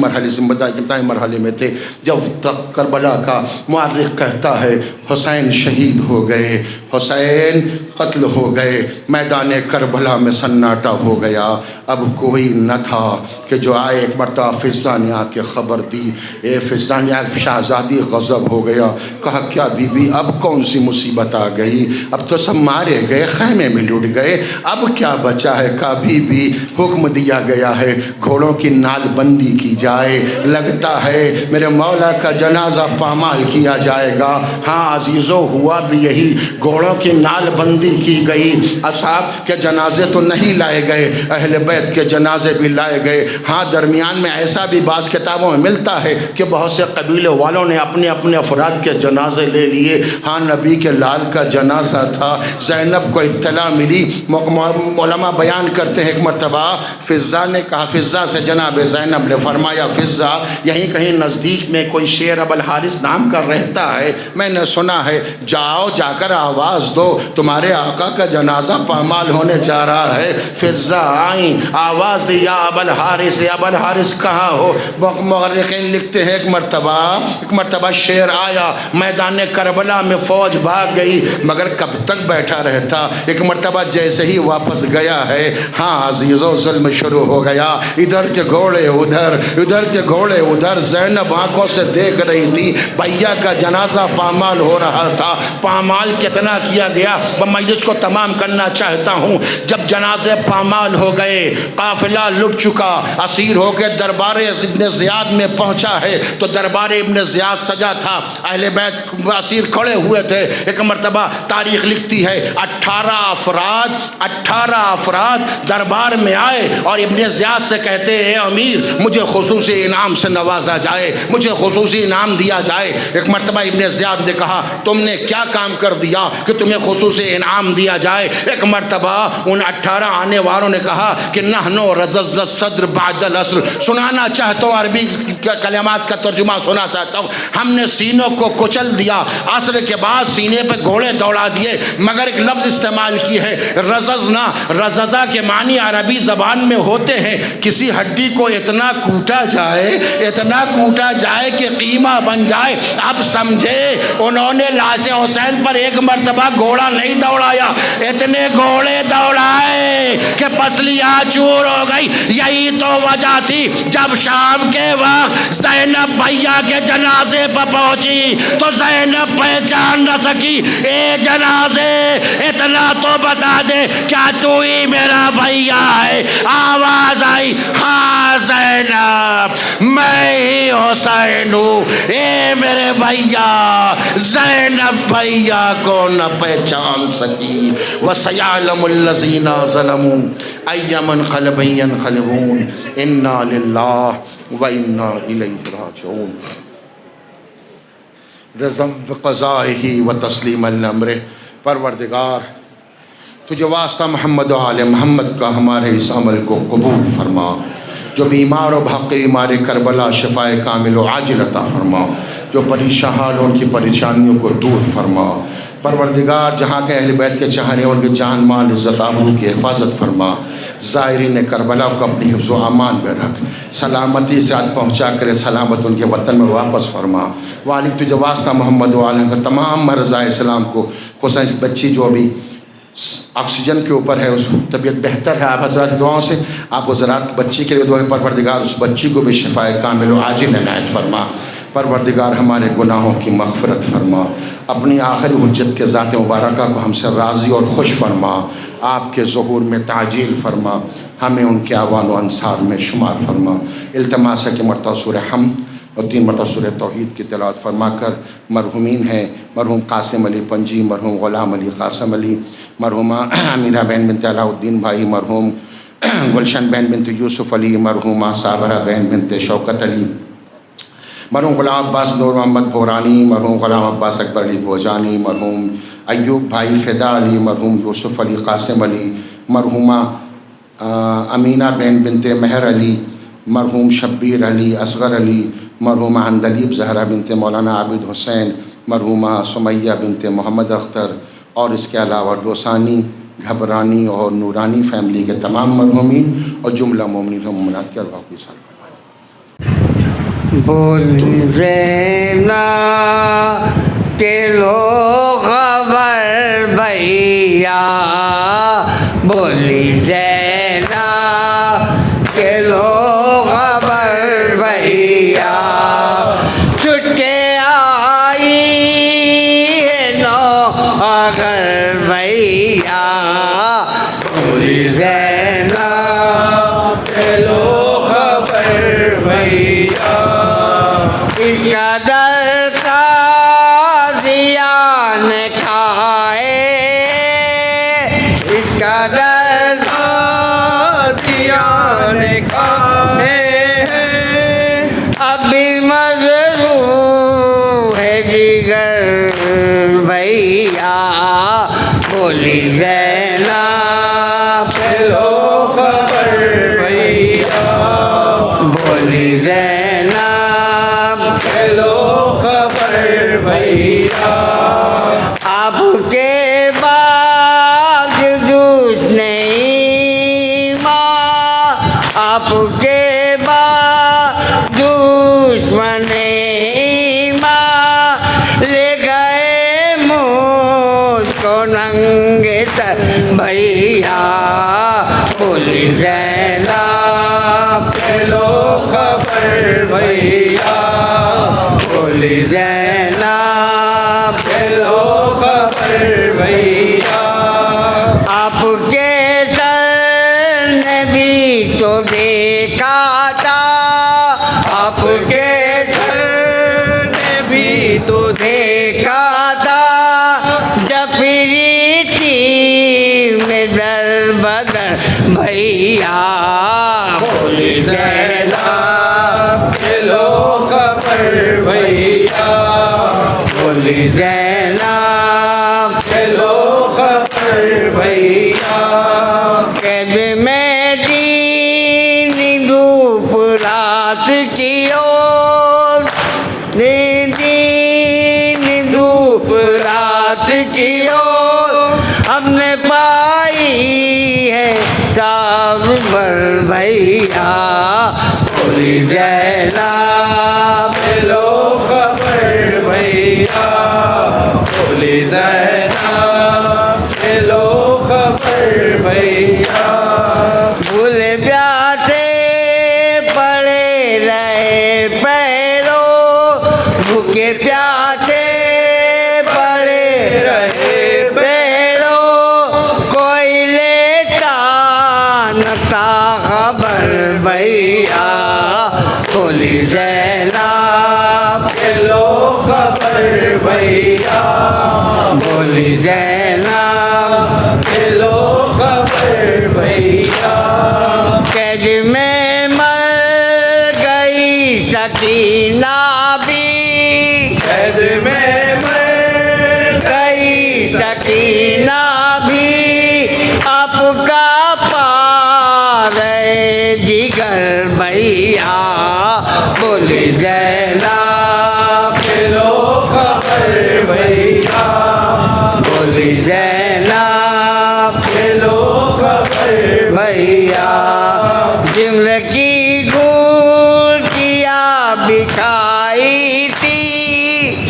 مرحلے میں تھے، جب تک کربلا کا مورخ کہتا ہے حسین شہید ہو گئے، حسین قتل ہو گئے، میدان کربلا میں سناٹا ہو گیا. اب کوئی نہ تھا کہ جو آئے. ایک مرتبہ فضہ نے آ کے خبر دی. اے فضہ نے شہزادی غضب ہو گیا. کہا کیا بی بی اب کون سی مصیبت آ گئی؟ اب تو سب مارے گئے، خیمے میں لٹ گئے، اب کیا بچا ہے؟ کہا بی بی حکم دیا گیا ہے گھوڑوں کی نال بندی کی جائے، لگتا ہے میرے مولا کا جنازہ پامال کیا جائے گا. ہاں عزیزو، ہوا بھی یہی. گھوڑوں کی نال بندی کی گئی. اصحاب کے جنازے تو نہیں لائے گئے، اہل بیت کے جنازے بھی لائے گئے. ہاں درمیان میں ایسا بھی بعض کتابوں میں ملتا ہے کہ بہت سے قبیلے والوں نے اپنے اپنے افراد کے جنازے لے لیے. ہاں نبی کے لال کا جنازہ تھا. زینب کو اطلاع ملی. علماء بیان کرتے ہیں ایک مرتبہ فضہ نے کہا، فضہ سے جناب زینب نے فرمایا فضہ یہیں کہیں نزدیک میں کوئی شیر ابو الحارث نام کا رہتا ہے، میں نے سنا ہے، جاؤ جا کر آواز دو، تمہارے آقا کا جنازہ پامال ہونے جا رہا ہے. فضہ آئیں، آواز دی یا ابو الحارث. ابو الحارث کہاں ہو؟ مورخین لکھتے ہیں ایک مرتبہ ایک مرتبہ شیر آیا میدان کربلا میں، فوج بھاگ گئی مگر کب تک بیٹھا رہتا، ایک مرتبہ جیسے ہی واپس گیا ہے، ہاں عزیزو ظلم شروع ہو گیا، ادھر کے گھوڑے ادھر، ادھر کے گھوڑے ادھر، زینب آنکھوں سے دیکھ رہی تھی بھیا کا جنازہ پامال ہو رہا تھا۔ پامال کتنا کیا گیا، وہ مجلس کو تمام کرنا چاہتا ہوں۔ جب جنازے پامال ہو گئے، قافلہ لٹ چکا، اسیر ہو کے دربار ابن زیاد میں پہنچا ہے تو دربار ابن زیاد سجا تھا، اہل بیت اسیر کھڑے ہوئے تھے۔ ایک مرتبہ تاریخ لکھتی ہے 18 افراد دربار میں آئے اور ابن زیاد سے کہتے ہیں امیر مجھے خصوصی انعام سے نوازا جائے، مجھے خصوصی انعام دیا جائے۔ ایک مرتبہ ابن زیاد نے کہا تم نے کیا کام کر دیا کہ تمہیں خصوصی انعام دیا جائے؟ ایک مرتبہ ان 18 آنے والوں نے کہا کہ نحنو رزز الصدر بعد العصر، سنانا چاہتا ہوں عربی کلمات کا ترجمہ سنا چاہتا ہوں، ہم نے سینوں کو کچل دیا، عصر کے بعد سینے پہ گھوڑے دوڑا دیے، مگر ایک لفظ استعمال کی ہے رززنا، رززہ کے معنی عربی زبان میں ہوتے ہیں کسی ہڈی کو اتنا کوٹا جائے کہ قیمہ بن جائے۔ اب سمجھے انہوں نے لاش حسین پر ایک مرتبہ گھوڑا نہیں دوڑایا، اتنے گھوڑے دوڑائے کہ پسلیاں چور ہو گئی۔ یہی تو وجہ تھی جب شام کے وقت زینب بھیا کے جنازے پر پہنچی تو زینب پہچان نہ سکی، اے جنازے اتنا تو بتا دے کیا تو ہی میرا بھیا ہے؟ آواز آئی ہاں زینب میں ہی حسین ہوں، اے میرے بھیا۔ زینب بھیا کو نہ پہچان سکی۔ وَسَيَعْلَمُ الَّذِينَ ظَلَمُوا أَيَّ مُنْقَلَبٍ يَنْقَلِبُونَ إِنَّا لِلَّهِ وَإِنَّا إِلَيْهِ راجعون۔ رضا بقضائه وتسلیم الامر، پروردگار تجھے واسطہ محمد و آل محمد کا ہمارے اس عمل کو قبول فرما، جو بیمار و بحق بیمار کربلا شفائے کامل و عاجل عطا فرما، جو پریشان حال ان کی پریشانیوں کو دور فرما۔ پروردگار جہاں کے اہل بیت کے چاہنے ان کے جان مال عزت آبرو کی حفاظت فرما، زائرین کربلا کو اپنی حفظ و امان میں رکھ، سلامتی سے آج پہنچا کر سلامت ان کے وطن میں واپس فرما۔ والد تجھے واسطہ محمد و آل کا تمام مرضى اسلام کو، خصوصاً بچی جو ابھی آکسیجن کے اوپر ہے، اس طبیعت بہتر ہے، آپ حضرات دعاؤں سے آپ حضرات بچی کے لیے دعا، پروردگار اس بچی کو بھی شفائے کامل و عاجل عنایت فرما۔ پروردگار ہمارے گناہوں کی مغفرت فرما، اپنی آخری حجت کے ذات مبارکہ کو ہم سے راضی اور خوش فرما، آپ کے ظہور میں تعجیل فرما، ہمیں ان کے اعوان و انصار میں شمار فرما۔ التماس ہے کہ مرتبہ سورہ حمد اور 3 مرتبہ سورہ توحید کی تلاوت فرما کر مرحومین ہیں، مرحوم قاسم علی پنجی، مرحوم غلام علی قاسم علی، مرحومہ امیرہ بہن بنت علاء الدین بھائی، مرحوم گلشن بہن بنت یوسف علی، مرحومہ صابرہ بہن بنت شوکت علی، مرحوم غلام عباس نور محمد بورانی، مرحوم غلام عباس اکبر علی بھوجانی، مرحوم ایوب بھائی فدا علی، مرحوم یوسف علی قاسم علی، مرحومہ امینہ بہن بنت مہر علی، مرحوم شبیر علی اصغر علی، مرحومہ عندلیب زہرہ بنت مولانا عابد حسین، مرحومہ سمیہ بنت محمد اختر، اور اس کے علاوہ ڈوسانی، گھبرانی اور نورانی فیملی کے تمام مرحومین اور جملہ مومنین و مومنات کے ارواح کی سلام۔ بولی زینب کے لو خبر بھیا، بولی زینب کے لو خبر بھیا، چٹکے آئی ہے نو اگر بھیا، بولی زینب کے لو خبر بھیا، اس کا در قاضیان کھائے، اس کا در قاضیان کھائے، اب بھی مظلوم ہے جگر بھیا، بولی زینب کے لو خبر بھیا، بولی زینب کے لو خبر بھیا، آپ کے بعد دوست نہیں ماں، آپ کے بعد دشمن نہیں ماں، تنگ تر بھیا بولی زینب کے لو خبر بھیا بولی زینب کے لو خبر بھیا آپ کے در نے بھی تو دیکھا تھا آپ کے سر نے بھی تو دیکھا تھا جب پھری تھی میں در بدر بھیا بولی زینب کے لو خبر بھیا بولی زینب کے لو خبر بھیا قید میں دین دھوپ رات کی اور دین دھوپ رات کی اور ہم نے پائی ہے تاب پر بھیا بولی زینب کے لو خبر بھیا بولی زینب کے لو خبر بھیا بھول پیاسے پڑے رہے پیروں بھوکے پیاسے پڑے رہے پیروں کوئی لیتا نہ تھا خبر بھیا بولی زینب کے لو خبر بھیا بولی زینب کے لو خبر بھیا قید میں مر گئی سکینہ بھی قید میں مر گئی سکینہ بھی آپ کا پار جگر بھیا بولی زینب کے لو خبر بھیا بولی زینب کے لو خبر بھیا جمل کی گھوٹیاں بکھائی تھی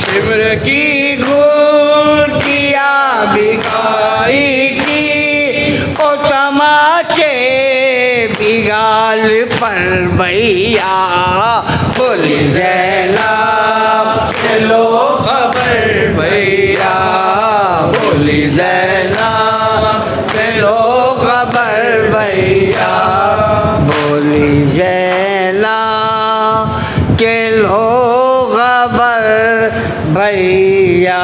جمل کی گھوٹیاں بکھائی تھی او تماچے بگال پر بھیا بولی زینب کے لو خبر بھیا بولی زینب کے لو خبر بھیا بولی زینب کے لو خبر بھیا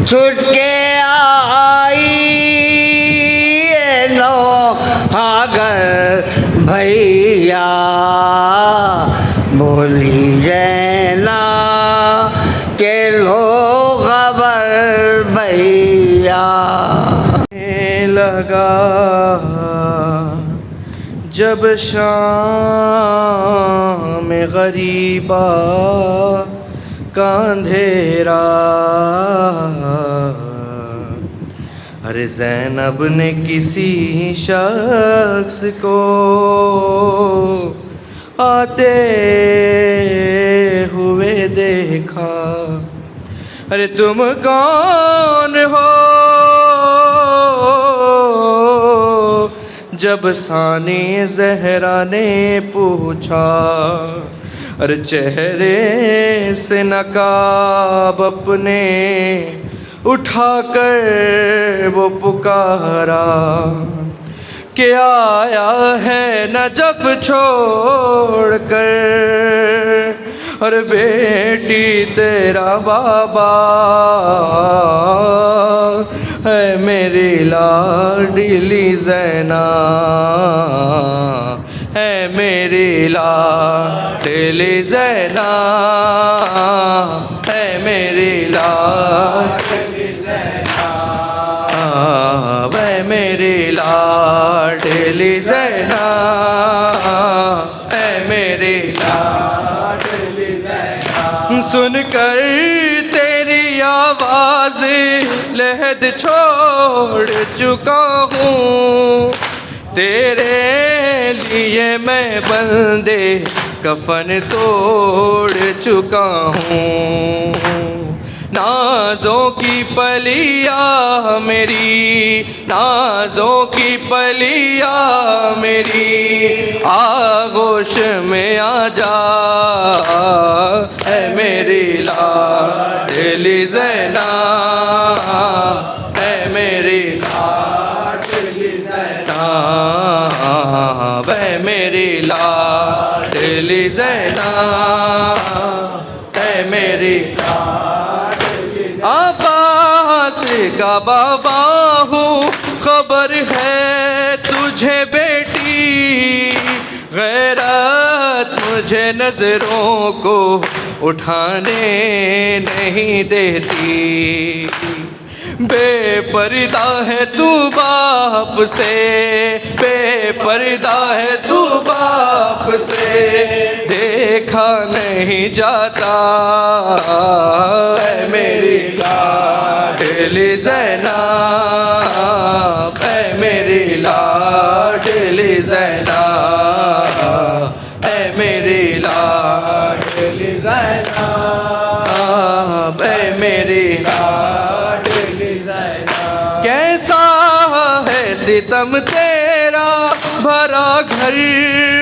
چھٹ کے آئی نو ہاگر بھیا بولی زینب کے لو خبر بھیا لگا جب شام غریبا کا اندھیرا ارے زینب نے کسی شخص کو آتے ہوئے دیکھا ارے تم کون ہو جب ثانی زہرا نے پوچھا ارے چہرے سے نقاب اپنے اٹھا کر وہ پکارا کہ آیا ہے نجف چھوڑ کر اور بیٹی تیرا بابا ہے میری لاڈلی زینب ہے میری لاڈلی زینب ہے میری لاڈلی زینب ہے میری لاڈلی زینب ہے میری لاڈلی زینب سن کر تیری آواز لحد چھوڑ چکا ہوں تیرے لیے میں بندے کفن توڑ چکا ہوں نازوں کی پلیا میری، نازوں کی پلیا میری، آغوش میں آ جا اے میری لاڈلی زینب، اے میری لاڈلی زینب، اے میری لاڈلی زینب، اے میری عباس کا بابا ہوں، خبر ہے تجھے بیٹی، غیرت مجھے نظروں کو اٹھانے نہیں دیتی، بے پردہ ہے تو باپ سے، بے پردہ ہے تو باپ سے، دیکھا نہیں جاتا اے میری لاڈلی زینب، اے میری لاڈلی زینب، اے میری لاڈلی زینب، اے میری لاڈلی زینب، کیسا ہے ستم تیرا، بھرا گھر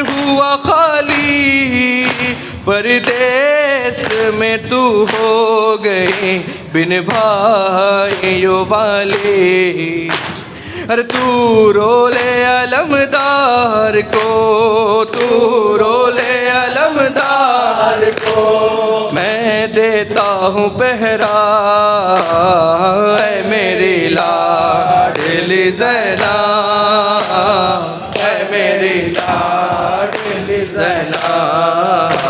ہوا خالی، پردیس میں تو ہو گئی بن بھائیوں والی، ارے تو رولے علمدار کو، تو رولے علمدار کو میں دیتا ہوں پہرا اے میری لاڈلی زینب، اے میری لاڈلی زینب،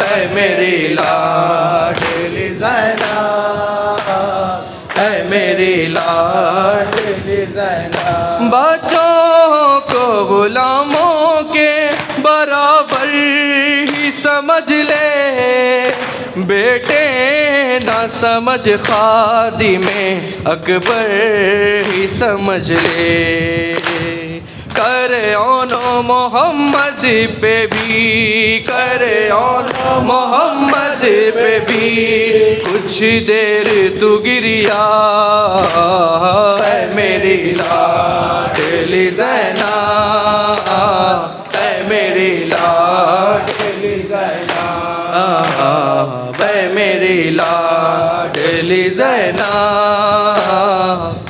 اے میری لاڈلی زینب، اے میری لاڈلی زینب، بچوں کو غلاموں کے برابر ہی سمجھ لے، بیٹے نہ سمجھ خادم اکبر ہی سمجھ لے، کرے اونو محمد پہ بھی، کرے اونو محمد پہ بھی کچھ دیر تو گریا اے میری لاڈلی زینب، اے میری لاڈلی زینب، اے میری لاڈلی زینب،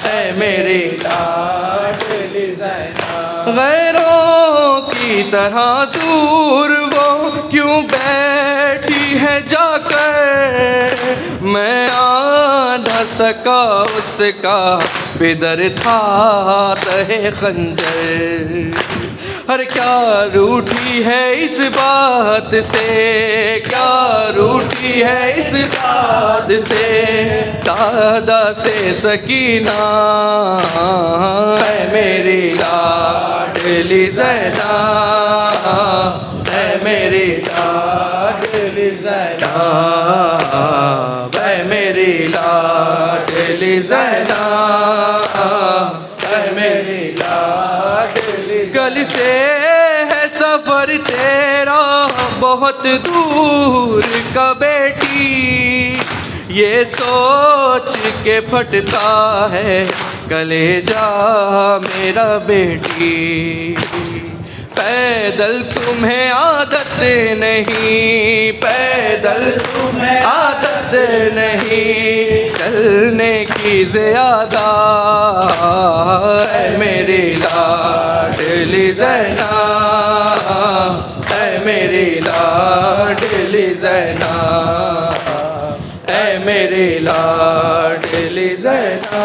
اے میری لاڈلی زینب، غیروں کی طرح دور وہ کیوں بیٹھی ہے جا کر، میں آ نہ سکا اس کا پدر تھا تہ خنجر، ہر کیا روٹھی ہے اس بات سے، کیا روٹھی ہے اس بات سے، دادا سے سکینہ اے میری لاڈلی زینب، اے میری لاڈلی زینب، اے میری لاڈلی زینب، اے میری لاڈلی، گل سے ہے سفر تیرا بہت دور کا بیٹی، یہ سوچ کے پھٹتا ہے کلیجہ میرا بیٹی، پیدل تمہیں عادت نہیں، پیدل تمہیں عادت نہیں، چلنے کی زیادہ اے میری لاڈلی زینب، اے میری لاڈلی زینب، اے میری لاڈلی زینب۔